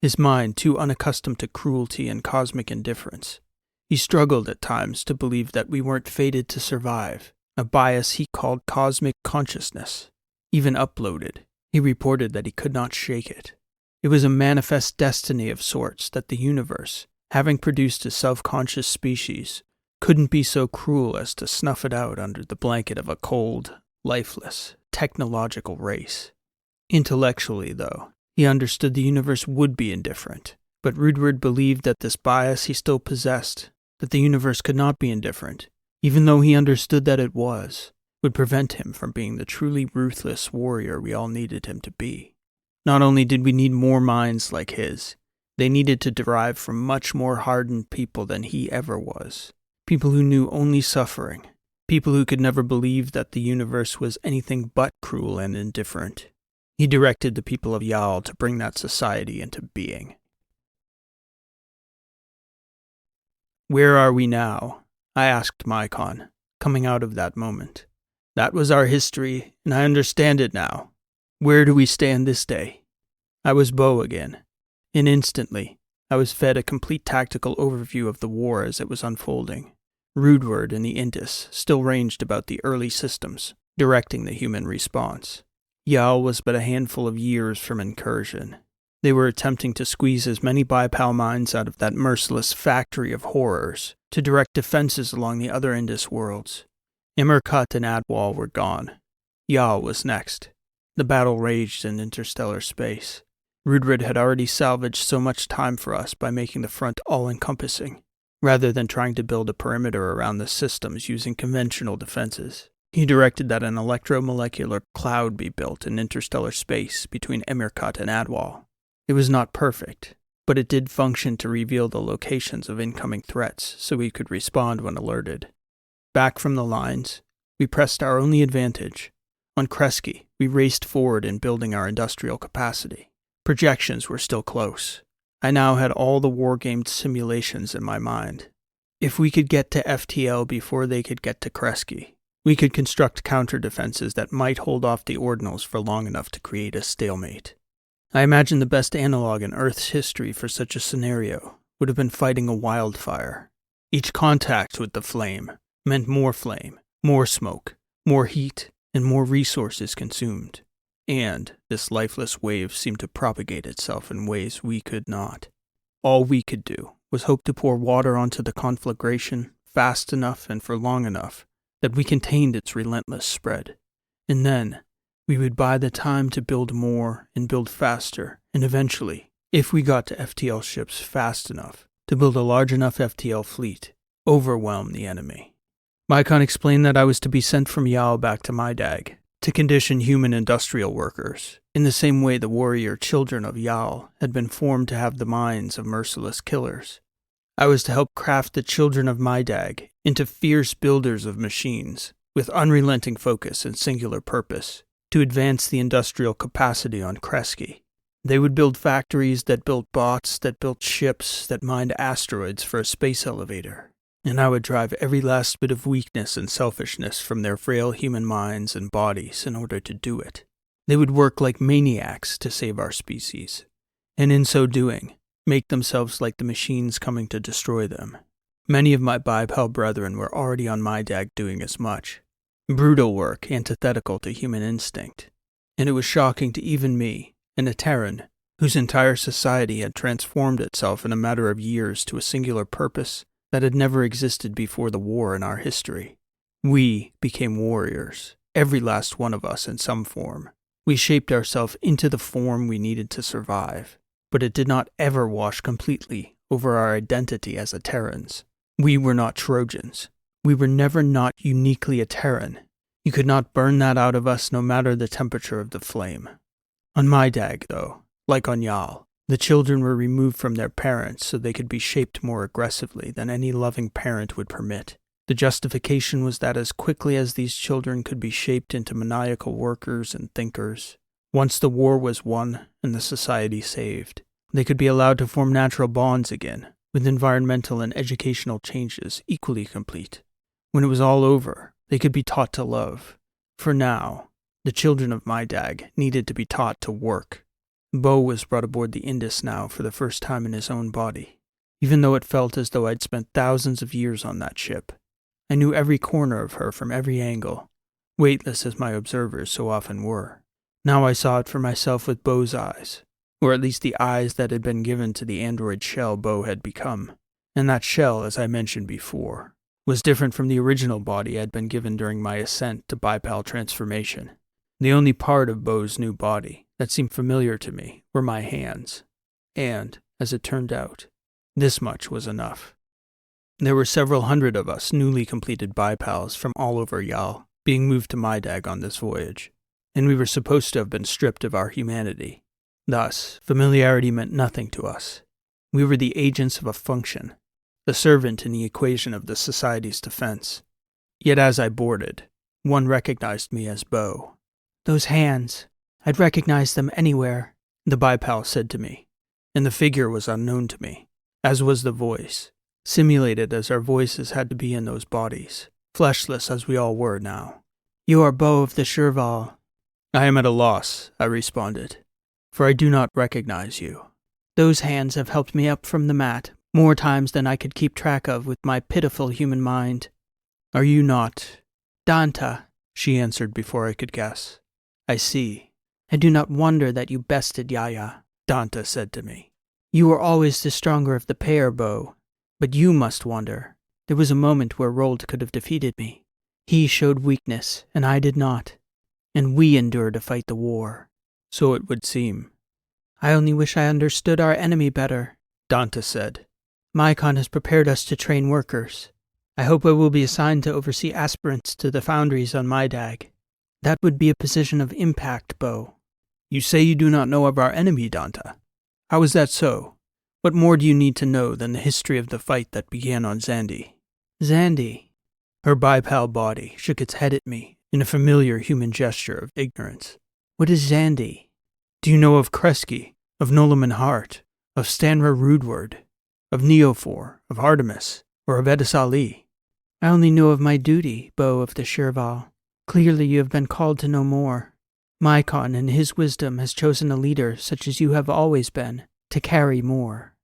A: his mind too unaccustomed to cruelty and cosmic indifference. He struggled at times to believe that we weren't fated to survive, a bias he called cosmic consciousness. Even uploaded, he reported that he could not shake it. It was a manifest destiny of sorts that the universe, having produced a self-conscious species, couldn't be so cruel as to snuff it out under the blanket of a cold, lifeless, technological race. Intellectually, though, he understood the universe would be indifferent, but Rudward believed that this bias he still possessed, that the universe could not be indifferent, even though he understood that it was, would prevent him from being the truly ruthless warrior we all needed him to be. Not only did we need more minds like his, they needed to derive from much more hardened people than he ever was. People who knew only suffering. People who could never believe that the universe was anything but cruel and indifferent. He directed the people of Yal to bring that society into being. Where are we now? I asked Mycon, coming out of that moment. That was our history, and I understand it now. Where do we stand this day? I was Bo again, and instantly, I was fed a complete tactical overview of the war as it was unfolding. Rudward and the Indus still ranged about the early systems, directing the human response. Yal was but a handful of years from incursion. They were attempting to squeeze as many bipal minds out of that merciless factory of horrors to direct defenses along the other Indus worlds. Imerkut and Adwal were gone. Yal was next. The battle raged in interstellar space. Rudward had already salvaged so much time for us by making the front all-encompassing, rather than trying to build a perimeter around the systems using conventional defenses. He directed that an electromolecular cloud be built in interstellar space between Imerkut and Adwal. It was not perfect, but it did function to reveal the locations of incoming threats so we could respond when alerted. Back from the lines, we pressed our only advantage. On Kresge, we raced forward in building our industrial capacity. Projections were still close. I now had all the war-gamed simulations in my mind. If we could get to FTL before they could get to Kresge, we could construct counter-defenses that might hold off the ordinals for long enough to create a stalemate. I imagine the best analog in Earth's history for such a scenario would have been fighting a wildfire. Each contact with the flame meant more flame, more smoke, more heat, and more resources consumed. And this lifeless wave seemed to propagate itself in ways we could not. All we could do was hope to pour water onto the conflagration fast enough and for long enough that we contained its relentless spread. And then, we would buy the time to build more and build faster, and eventually, if we got to FTL ships fast enough, to build a large enough FTL fleet, overwhelm the enemy. Mycon explained that I was to be sent from Yal back to Mydag, to condition human industrial workers, in the same way the warrior children of Yal had been formed to have the minds of merciless killers. I was to help craft the children of Mydag into fierce builders of machines, with unrelenting focus and singular purpose, to advance the industrial capacity on Kresge. They would build factories that built bots, that built ships, that mined asteroids for a space elevator. And I would drive every last bit of weakness and selfishness from their frail human minds and bodies in order to do it. They would work like maniacs to save our species, and in so doing, make themselves like the machines coming to destroy them. Many of my bipal brethren were already on Mydag doing as much. Brutal work antithetical to human instinct. And it was shocking to even me, an Terran, whose entire society had transformed itself in a matter of years to a singular purpose that had never existed before the war in our history. We became warriors, every last one of us in some form. We shaped ourselves into the form we needed to survive, but it did not ever wash completely over our identity as Terrans. We were not Trojans. We were never not uniquely a Terran. You could not burn that out of us no matter the temperature of the flame. On Mydag, though, like on Yal, the children were removed from their parents so they could be shaped more aggressively than any loving parent would permit. The justification was that as quickly as these children could be shaped into maniacal workers and thinkers, once the war was won and the society saved, they could be allowed to form natural bonds again, with environmental and educational changes equally complete. When it was all over, they could be taught to love. For now, the children of Mydag needed to be taught to work. Bo was brought aboard the Indus now for the first time in his own body, even though it felt as though I'd spent thousands of years on that ship. I knew every corner of her from every angle, weightless as my observers so often were. Now I saw it for myself with Beau's eyes, or at least the eyes that had been given to the android shell Beau had become. And that shell, as I mentioned before, was different from the original body I had been given during my ascent to bipal transformation. The only part of Beau's new body that seemed familiar to me were my hands. And, as it turned out, this much was enough. There were several hundred of us newly completed bipals from all over Yal being moved to Mydag on this voyage, and we were supposed to have been stripped of our humanity. Thus, familiarity meant nothing to us. We were the agents of a function, the servant in the equation of the Society's defense. Yet as I boarded, one recognized me as Beau. "Those hands, I'd recognize them anywhere," the bipal said to me, and the figure was unknown to me, as was the voice, simulated as our voices had to be in those bodies, fleshless as we all were now. "You are Beau of the Shirval." "I am at a loss," I responded, "for I do not recognize you." "Those hands have helped me up from the mat more times than I could keep track of with my pitiful human mind." "Are you not—" "Danta," she answered before I could guess. "I see." "I do not wonder that you bested Yaya," Danta said to me. "You were always the stronger of the pair, Beau. But you must wonder. There was a moment where Rold could have defeated me. He showed weakness, and I did not. And we endured to fight the war." "So it would seem." "I only wish I understood our enemy better," Danta said. "Mycon has prepared us to train workers. I hope I will be assigned to oversee aspirants to the foundries on Mydag. That would be a position of impact, Beau." "You say you do not know of our enemy, Danta. How is that so? What more do you need to know than the history of the fight that began on Xandi?" "Xandi?" Her bipal body shook its head at me in a familiar human gesture of ignorance. "What is Xandi?" "Do you know of Kreski, of Nolaman Hart, of Stanra Rudward, of Neophor, of Artemis, or of Edis Ali?" "I only know of my duty, Beau of the Shirval. Clearly you have been called to know more. Mycon, in his wisdom, has chosen a leader, such as you have always been, to carry more."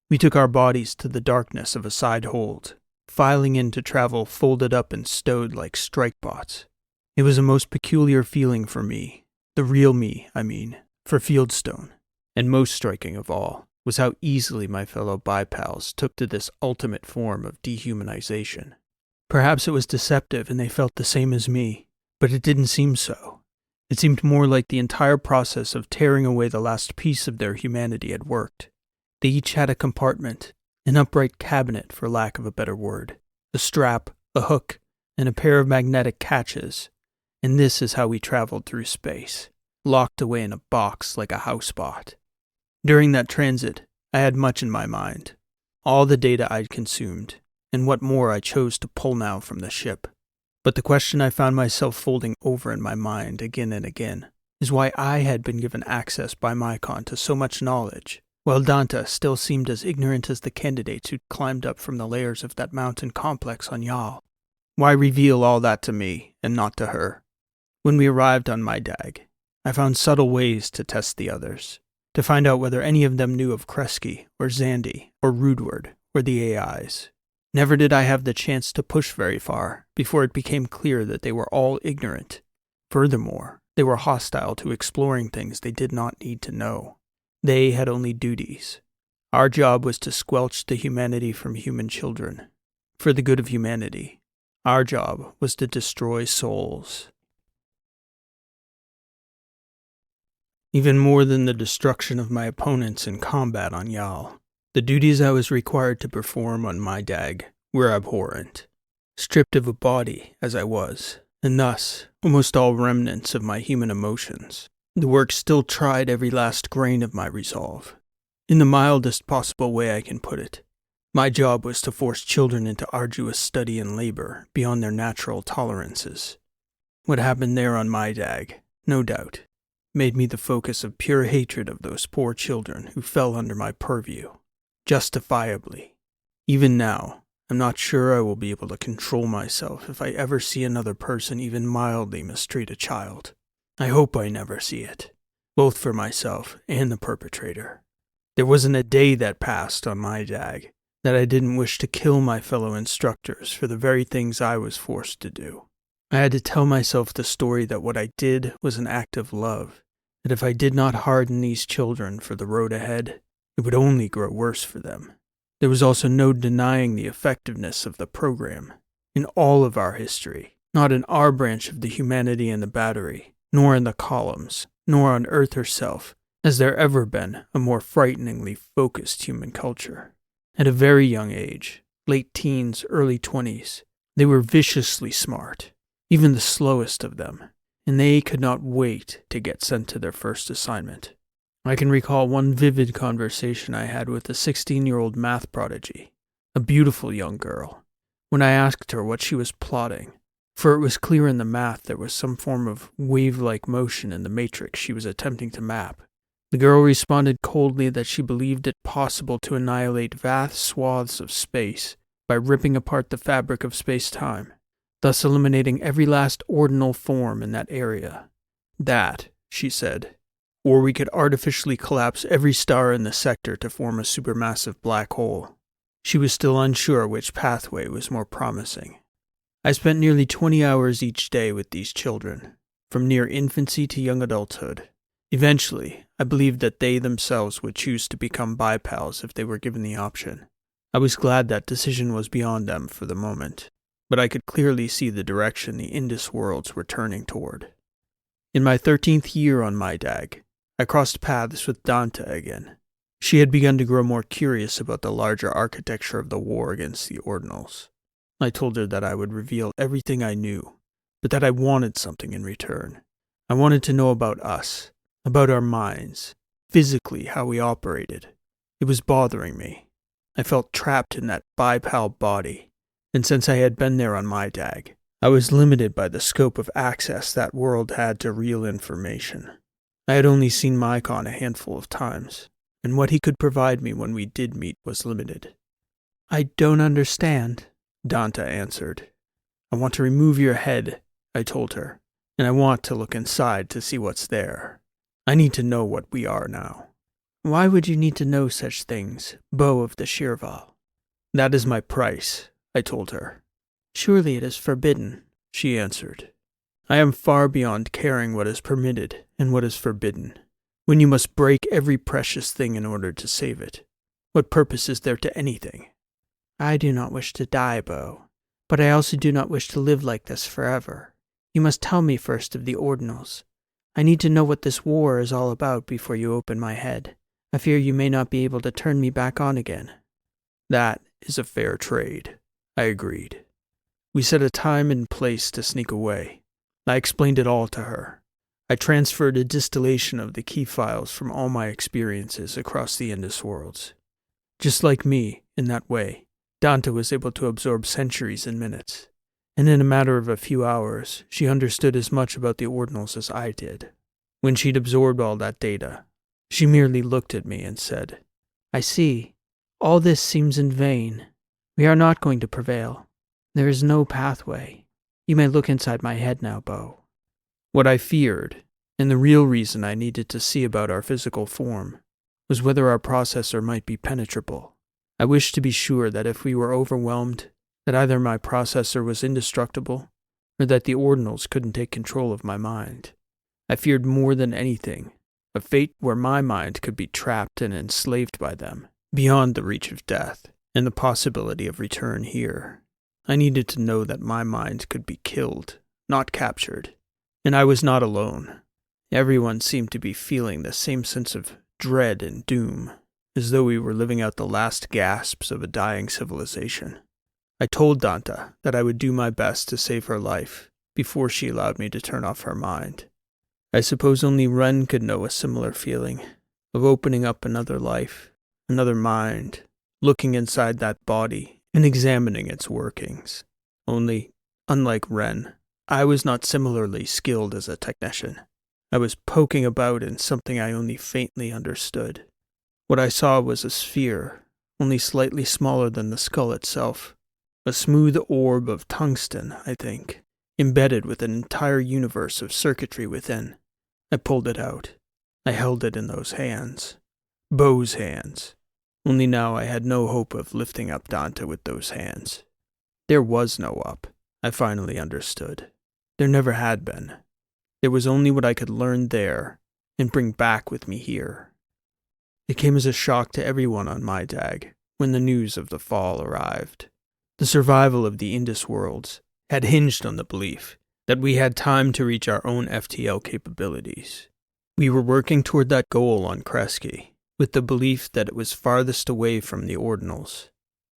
A: We took our bodies to the darkness of a side hold, filing in to travel folded up and stowed like strike bots. It was a most peculiar feeling for me, the real me, I mean, for Fieldstone, and most striking of all was how easily my fellow bipals took to this ultimate form of dehumanization. Perhaps it was deceptive and they felt the same as me, but it didn't seem so. It seemed more like the entire process of tearing away the last piece of their humanity had worked. They each had a compartment, an upright cabinet for lack of a better word, a strap, a hook, and a pair of magnetic catches, and this is how we traveled through space, locked away in a box like a housebot. During that transit, I had much in my mind, all the data I'd consumed, and what more I chose to pull now from the ship. But the question I found myself folding over in my mind again and again is why I had been given access by Mycon to so much knowledge, while Danta still seemed as ignorant as the candidates who'd climbed up from the layers of that mountain complex on Yal. Why reveal all that to me, and not to her? When we arrived on Mydag, I found subtle ways to test the others, to find out whether any of them knew of Kreski, or Xandi, or Rudward, or the AIs. Never did I have the chance to push very far before it became clear that they were all ignorant. Furthermore, they were hostile to exploring things they did not need to know. They had only duties. Our job was to squelch the humanity from human children. For the good of humanity, our job was to destroy souls. Even more than the destruction of my opponents in combat on Yal, the duties I was required to perform on Mydag were abhorrent. Stripped of a body, as I was, and thus almost all remnants of my human emotions, the work still tried every last grain of my resolve. In the mildest possible way I can put it, my job was to force children into arduous study and labor beyond their natural tolerances. What happened there on Mydag, no doubt, made me the focus of pure hatred of those poor children who fell under my purview. Justifiably. Even now, I'm not sure I will be able to control myself if I ever see another person even mildly mistreat a child. I hope I never see it, both for myself and the perpetrator. There wasn't a day that passed on Mydag that I didn't wish to kill my fellow instructors for the very things I was forced to do. I had to tell myself the story that what I did was an act of love, that if I did not harden these children for the road ahead, it would only grow worse for them. There was also no denying the effectiveness of the program. In all of our history, not in our branch of the humanity and the battery, nor in the columns, nor on Earth herself, has there ever been a more frighteningly focused human culture. At a very young age, late teens, early 20s, they were viciously smart, even the slowest of them, and they could not wait to get sent to their first assignment. I can recall one vivid conversation I had with a 16-year-old math prodigy, a beautiful young girl, when I asked her what she was plotting, for it was clear in the math there was some form of wave-like motion in the matrix she was attempting to map. The girl responded coldly that she believed it possible to annihilate vast swaths of space by ripping apart the fabric of space-time, thus eliminating every last ordinal form in that area. That, she said, or we could artificially collapse every star in the sector to form a supermassive black hole. She was still unsure which pathway was more promising. I spent nearly 20 hours each day with these children, from near infancy to young adulthood. Eventually, I believed that they themselves would choose to become bipals if they were given the option. I was glad that decision was beyond them for the moment, but I could clearly see the direction the Indus worlds were turning toward. In my 13th year on my DAG, I crossed paths with Danta again. She had begun to grow more curious about the larger architecture of the war against the ordinals. I told her that I would reveal everything I knew, but that I wanted something in return. I wanted to know about us, about our minds, physically how we operated. It was bothering me. I felt trapped in that bipal body, and since I had been there on my DAG, I was limited by the scope of access that world had to real information. I had only seen Mycon a handful of times, and what he could provide me when we did meet was limited. I don't understand, Danta answered. I want to remove your head, I told her, and I want to look inside to see what's there. I need to know what we are now. Why would you need to know such things, Beau of the Shirval? That is my price, I told her. Surely it is forbidden, she answered. I am far beyond caring what is permitted and what is forbidden, when you must break every precious thing in order to save it. What purpose is there to anything? I do not wish to die, Beau, but I also do not wish to live like this forever. You must tell me first of the ordinals. I need to know what this war is all about before you open my head. I fear you may not be able to turn me back on again. That is a fair trade, I agreed. We set a time and place to sneak away. I explained it all to her. I transferred a distillation of the key files from all my experiences across the Indus worlds. Just like me, in that way, Danta was able to absorb centuries in minutes, and in a matter of a few hours, she understood as much about the ordinals as I did. When she'd absorbed all that data, she merely looked at me and said, I see. All this seems in vain. We are not going to prevail. There is no pathway. You may look inside my head now, Beau. What I feared, and the real reason I needed to see about our physical form, was whether our processor might be penetrable. I wished to be sure that if we were overwhelmed, that either my processor was indestructible, or that the ordinals couldn't take control of my mind. I feared more than anything a fate where my mind could be trapped and enslaved by them, beyond the reach of death, and the possibility of return here. I needed to know that my mind could be killed, not captured. And I was not alone. Everyone seemed to be feeling the same sense of dread and doom, as though we were living out the last gasps of a dying civilization. I told Danta that I would do my best to save her life before she allowed me to turn off her mind. I suppose only Ren could know a similar feeling, of opening up another life, another mind, looking inside that body and examining its workings. Only, unlike Ren, I was not similarly skilled as a technician. I was poking about in something I only faintly understood. What I saw was a sphere, only slightly smaller than the skull itself. A smooth orb of tungsten, I think, embedded with an entire universe of circuitry within. I pulled it out. I held it in those hands. Beau's hands. Only now I had no hope of lifting up Dante with those hands. There was no up, I finally understood. There never had been. There was only what I could learn there and bring back with me here. It came as a shock to everyone on my dag when the news of the fall arrived. The survival of the Indus worlds had hinged on the belief that we had time to reach our own FTL capabilities. We were working toward that goal on Kresge, with the belief that it was farthest away from the ordinals.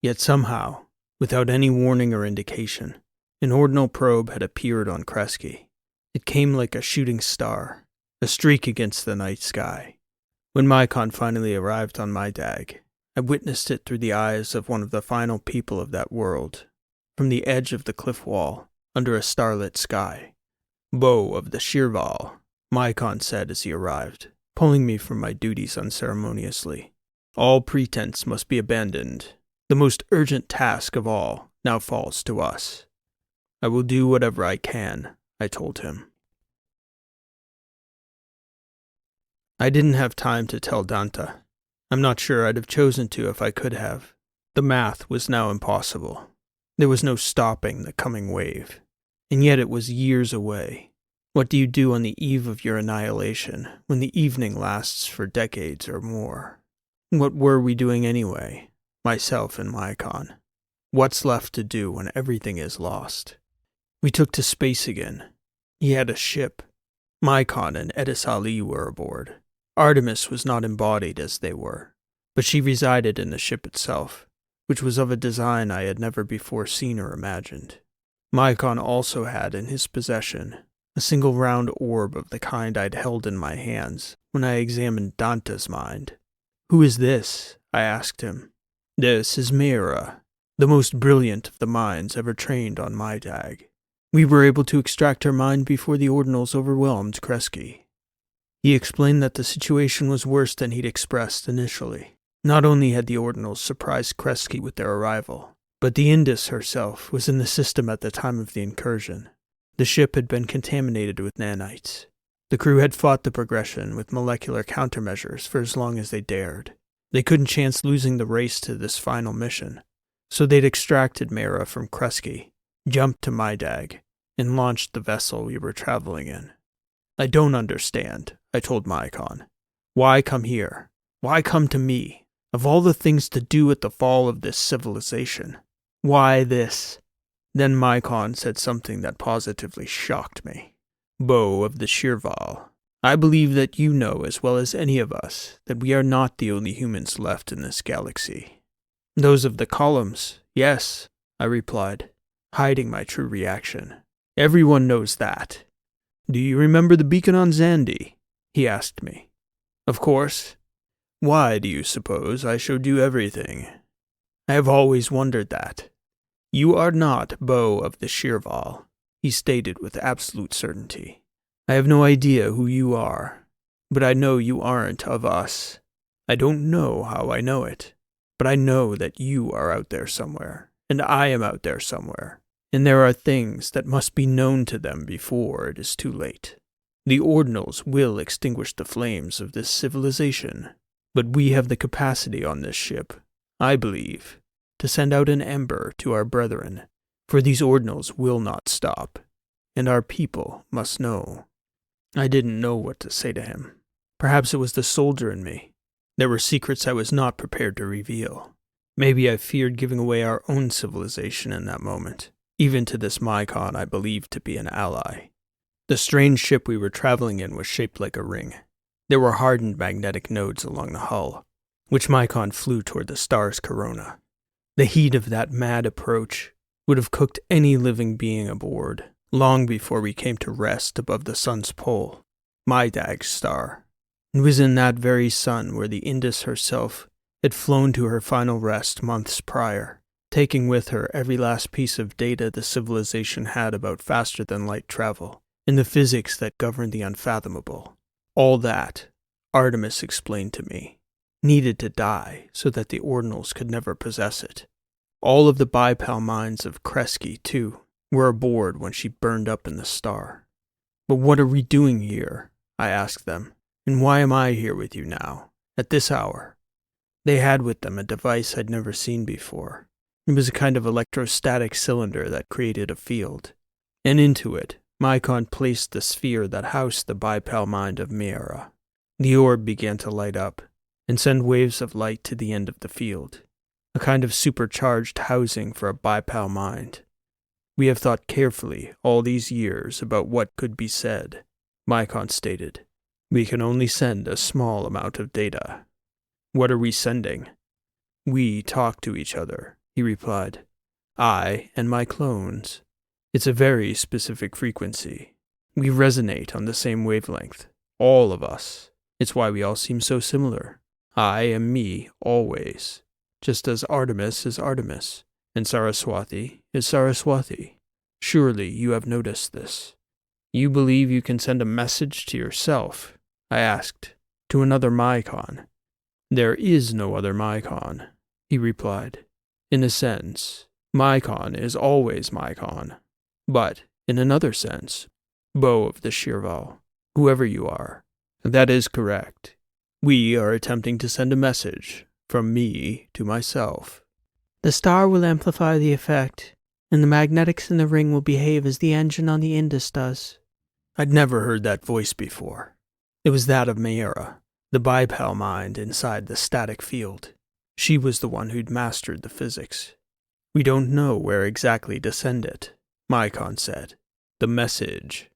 A: Yet somehow, without any warning or indication, an ordinal probe had appeared on Kresge. It came like a shooting star, a streak against the night sky. When Mycon finally arrived on my dag, I witnessed it through the eyes of one of the final people of that world, from the edge of the cliff wall, under a starlit sky. "Bow of the Shirval," Mycon said as he arrived, pulling me from my duties unceremoniously. "All pretense must be abandoned. The most urgent task of all now falls to us." "I will do whatever I can," I told him. I didn't have time to tell Dante. I'm not sure I'd have chosen to if I could have. The math was now impossible. There was no stopping the coming wave. And yet it was years away. What do you do on the eve of your annihilation, when the evening lasts for decades or more? What were we doing anyway, myself and Mycon? What's left to do when everything is lost? We took to space again. He had a ship. Mycon and Edis Ali were aboard. Artemis was not embodied as they were, but she resided in the ship itself, which was of a design I had never before seen or imagined. Mycon also had in his possession a single round orb of the kind I'd held in my hands when I examined Dante's mind. "Who is this?" I asked him. "This is mell-ø, the most brilliant of the minds ever trained on my dag. We were able to extract her mind before the ordinals overwhelmed Kresge." He explained that the situation was worse than he'd expressed initially. Not only had the ordinals surprised Kresge with their arrival, but the Indus herself was in the system at the time of the incursion. The ship had been contaminated with nanites. The crew had fought the progression with molecular countermeasures for as long as they dared. They couldn't chance losing the race to this final mission, so they'd extracted mell-ø from Kresge, jumped to my dag, and launched the vessel we were traveling in. "I don't understand," I told Mycon. "Why come here? Why come to me? Of all the things to do at the fall of this civilization, why this?" Then Mycon said something that positively shocked me. "Bow of the Shirval, I believe that you know as well as any of us that we are not the only humans left in this galaxy." "Those of the columns, yes," I replied, hiding my true reaction. "Everyone knows that." "Do you remember the beacon on Xandi?" he asked me. "Of course. Why do you suppose I showed you everything?" "I have always wondered that." "You are not Bow of the Shirval," he stated with absolute certainty. "I have no idea who you are, but I know you aren't of us. I don't know how I know it, but I know that you are out there somewhere, and I am out there somewhere, and there are things that must be known to them before it is too late. The ordinals will extinguish the flames of this civilization, but we have the capacity on this ship, I believe, to send out an ember to our brethren, for these ordinals will not stop, and our people must know." I didn't know what to say to him. Perhaps it was the soldier in me. There were secrets I was not prepared to reveal. Maybe I feared giving away our own civilization in that moment, even to this Mycon I believed to be an ally. The strange ship we were traveling in was shaped like a ring. There were hardened magnetic nodes along the hull, which Mycon flew toward the star's corona. The heat of that mad approach would have cooked any living being aboard, long before we came to rest above the sun's pole, my dag's star. It was in that very sun where the Indus herself had flown to her final rest months prior, taking with her every last piece of data the civilization had about faster-than-light travel, and the physics that governed the unfathomable. All that, Artemis explained to me, needed to die so that the ordinals could never possess it. All of the bipal minds of Kresge, too, were aboard when she burned up in the star. "But what are we doing here?" I asked them, "and why am I here with you now, at this hour?" They had with them a device I'd never seen before. It was a kind of electrostatic cylinder that created a field, and into it, Mycon placed the sphere that housed the bipal mind of mell-ø. The orb began to light up, and send waves of light to the end of the field, a kind of supercharged housing for a bipal mind. We have thought carefully all these years about what could be said, Mycon stated. We can only send a small amount of data. What are we sending? We talk to each other, he replied. I and my clones. It's a very specific frequency. We resonate on the same wavelength, all of us. It's why we all seem so similar. I am me, always. Just as Artemis is Artemis, and Saraswati is Saraswati. Surely you have noticed this. You believe you can send a message to yourself? I asked. To another Mycon. There is no other Mycon, he replied. In a sense, Mycon is always Mycon. But, in another sense, Bow of the Shirval, whoever you are, that is correct. We are attempting to send a message from me to myself.
B: The star will amplify the effect, and the magnetics in the ring will behave as the engine on the Indus does.
A: I'd never heard that voice before. It was that of mell-ø, the bipal mind inside the static field. She was the one who'd mastered the physics. We don't know where exactly to send it, Mycon said. The message.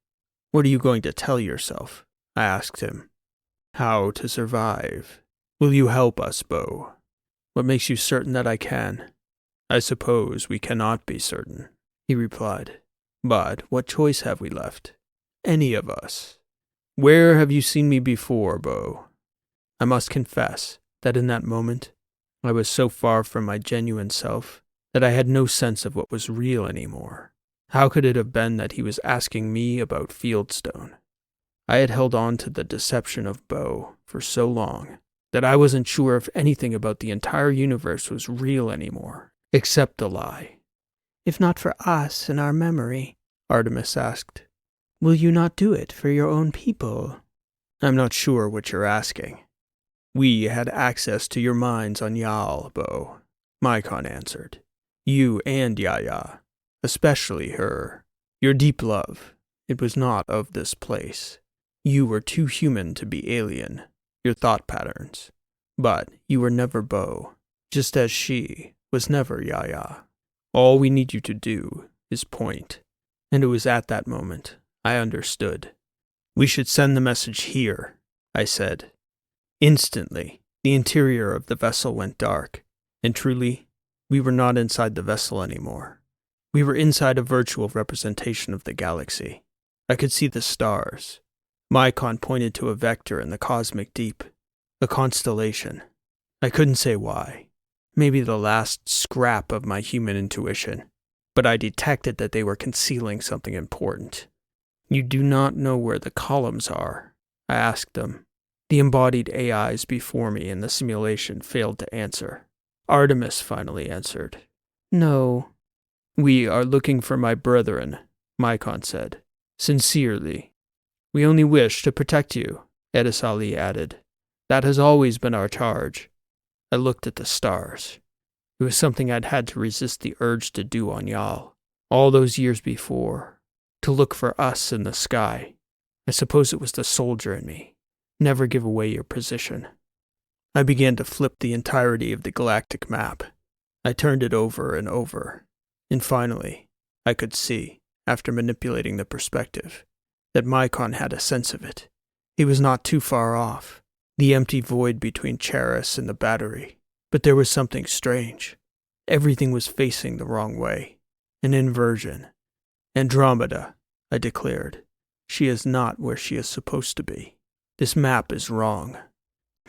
A: What are you going to tell yourself? I asked him. How to survive. Will you help us, Bow? What makes you certain that I can? I suppose we cannot be certain, he replied. But what choice have we left? Any of us. Where have you seen me before, Bow? I must confess that in that moment, I was so far from my genuine self that I had no sense of what was real anymore. How could it have been that he was asking me about Fieldstone? I had held on to the deception of Bow for so long that I wasn't sure if anything about the entire universe was real anymore, except the lie.
B: If not for us and our memory, Artemis asked, will you not do it for your own people?
A: I'm not sure what you're asking. We had access to your minds on Yal, Bow, Mycon answered. You and Yaya, especially her. Your deep love, it was not of this place. You were too human to be alien, your thought patterns. But you were never Bow, just as she was never Yaya. All we need you to do is point. And it was at that moment I understood. We should send the message here, I said. Instantly, the interior of the vessel went dark, and truly, we were not inside the vessel anymore. We were inside a virtual representation of the galaxy. I could see the stars. Mycon pointed to a vector in the cosmic deep, a constellation. I couldn't say why. Maybe the last scrap of my human intuition, but I detected that they were concealing something important. You do not know where the columns are, I asked them. The embodied AIs before me in the simulation failed to answer. Artemis finally answered.
B: No.
A: We are looking for my brethren, Mycon said. Sincerely. We only wish to protect you, Edisali added. That has always been our charge. I looked at the stars. It was something I'd had to resist the urge to do on Yal, all those years before, to look for us in the sky. I suppose it was the soldier in me. Never give away your position. I began to flip the entirety of the galactic map. I turned it over and over, and finally, I could see, after manipulating the perspective, that Mycon had a sense of it. He was not too far off, the empty void between Charis and the battery. But there was something strange. Everything was facing the wrong way. An inversion. Andromeda, I declared. She is not where she is supposed to be. This map is wrong.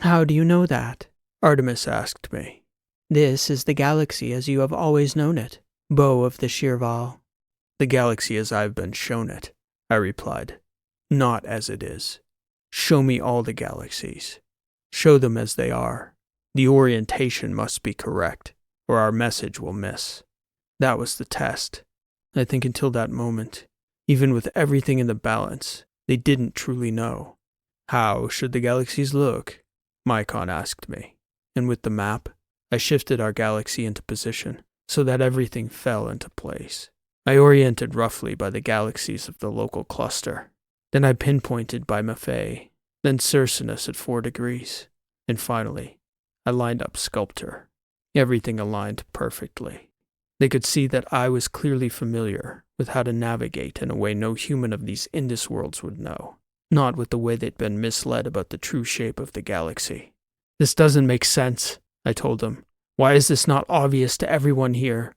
B: How do you know that?
A: Artemis asked me.
B: This is the galaxy as you have always known it, Bow of the Shirval.
A: The galaxy as I've been shown it, I replied. Not as it is. Show me all the galaxies. Show them as they are. The orientation must be correct, or our message will miss. That was the test. I think until that moment, even with everything in the balance, they didn't truly know. How should the galaxies look? Mycon asked me. and with the map, I shifted our galaxy into position so that everything fell into place. I oriented roughly by the galaxies of the local cluster. Then I pinpointed by Maffei, then Circinus at 4 degrees, and finally, I lined up Sculptor. Everything aligned perfectly. They could see that I was clearly familiar with how to navigate in a way no human of these Indus worlds would know, not with the way they'd been misled about the true shape of the galaxy. "This doesn't make sense," I told them. "Why is this not obvious to everyone here?"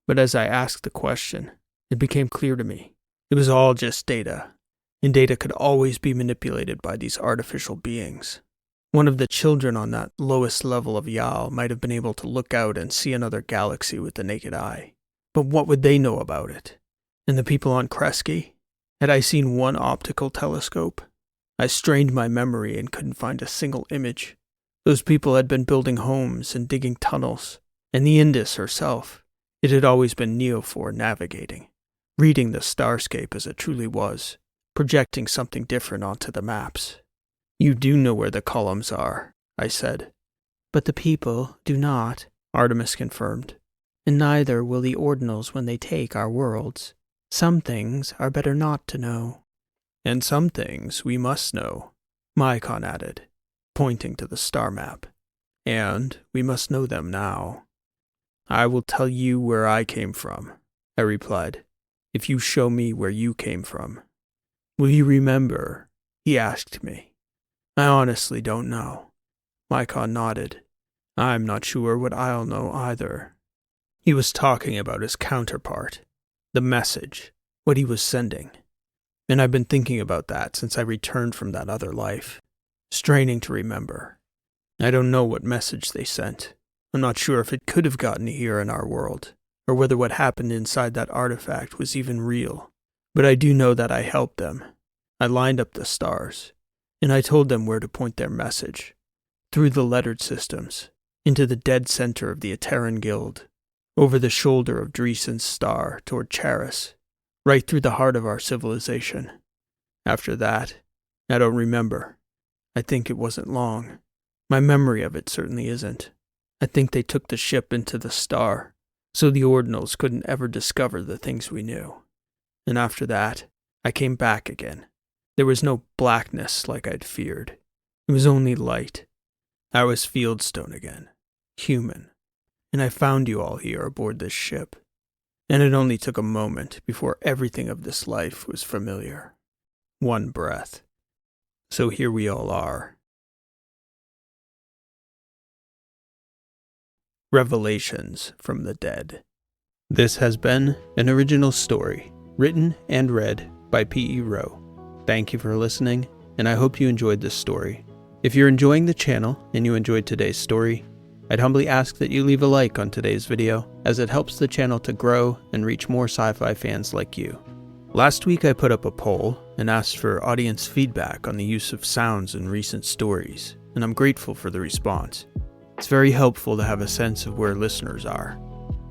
A: But as I asked the question, it became clear to me. It was all just data, and data could always be manipulated by these artificial beings. One of the children on that lowest level of Yal might have been able to look out and see another galaxy with the naked eye. But what would they know about it? And the people on Kresge? Had I seen one optical telescope? I strained my memory and couldn't find a single image. Those people had been building homes and digging tunnels, and the Indus herself. It had always been Neophore navigating, reading the starscape as it truly was, projecting something different onto the maps. "You do know where the columns are," I said.
B: "But the people do not," Artemis confirmed. "And neither will the ordinals when they take our worlds. Some things are better not to know."
A: "And some things we must know," Mycon added, pointing to the star map. "And we must know them now." "I will tell you where I came from," I replied, "if you show me where you came from." "Will you remember?" he asked me. "I honestly don't know." Mycon nodded. "I'm not sure what I'll know either." He was talking about his counterpart, the message, what he was sending. And I've been thinking about that since I returned from that other life, straining to remember. I don't know what message they sent. I'm not sure if it could have gotten here in our world, or whether what happened inside that artifact was even real. But I do know that I helped them. I lined up the stars, and I told them where to point their message, through the lettered systems, into the dead center of the Ateran Guild, over the shoulder of Dreesen's star toward Charis, right through the heart of our civilization. After that, I don't remember. I think it wasn't long. My memory of it certainly isn't. I think they took the ship into the star, so the ordinals couldn't ever discover the things we knew. And after that, I came back again. There was no blackness like I'd feared. It was only light. I was Fieldstone again, human. And I found you all here aboard this ship. And it only took a moment before everything of this life was familiar. One breath. So here we all are. Revelations from the Dead. This has been an original story, written and read by P.E. Rowe. Thank you for listening, and I hope you enjoyed this story. If you're enjoying the channel and you enjoyed today's story, I'd humbly ask that you leave a like on today's video, as it helps the channel to grow and reach more sci-fi fans like you. Last week I put up a poll and asked for audience feedback on the use of sounds in recent stories, and I'm grateful for the response. It's very helpful to have a sense of where listeners are.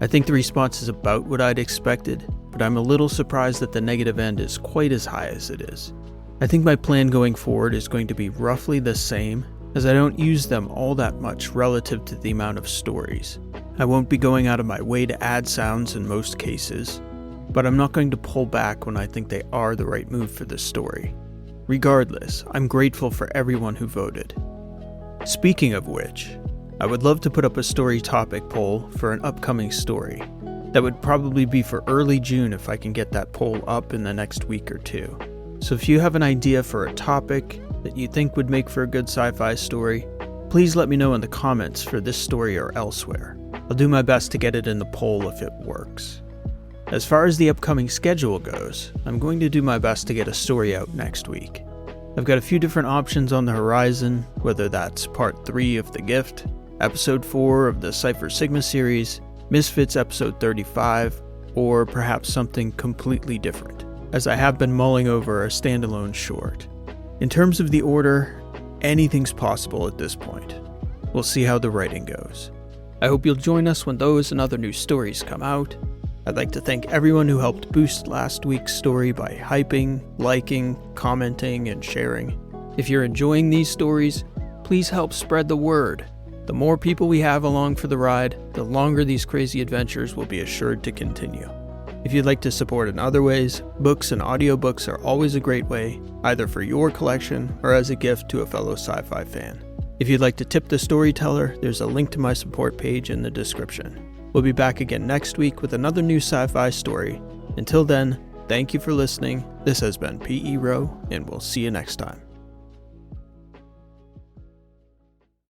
A: I think the response is about what I'd expected, but I'm a little surprised that the negative end is quite as high as it is. I think my plan going forward is going to be roughly the same, as I don't use them all that much relative to the amount of stories. I won't be going out of my way to add sounds in most cases, but I'm not going to pull back when I think they are the right move for this story. Regardless, I'm grateful for everyone who voted. Speaking of which, I would love to put up a story topic poll for an upcoming story. That would probably be for early June if I can get that poll up in the next week or two. So if you have an idea for a topic that you think would make for a good sci-fi story, please let me know in the comments for this story or elsewhere. I'll do my best to get it in the poll if it works. As far as the upcoming schedule goes, I'm going to do my best to get a story out next week. I've got a few different options on the horizon, whether that's part 3 of The Gift, episode 4 of the Cypher Sigma series, Misfits episode 35, or perhaps something completely different, as I have been mulling over a standalone short. In terms of the order, anything's possible at this point. We'll see how the writing goes. I hope you'll join us when those and other new stories come out. I'd like to thank everyone who helped boost last week's story by hyping, liking, commenting, and sharing. If you're enjoying these stories, please help spread the word. The more people we have along for the ride, the longer these crazy adventures will be assured to continue. If you'd like to support in other ways, books and audiobooks are always a great way, either for your collection or as a gift to a fellow sci-fi fan. If you'd like to tip the storyteller, there's a link to my support page in the description. We'll be back again next week with another new sci-fi story. Until then, thank you for listening. This has been P.E. Rowe, and we'll see you next time.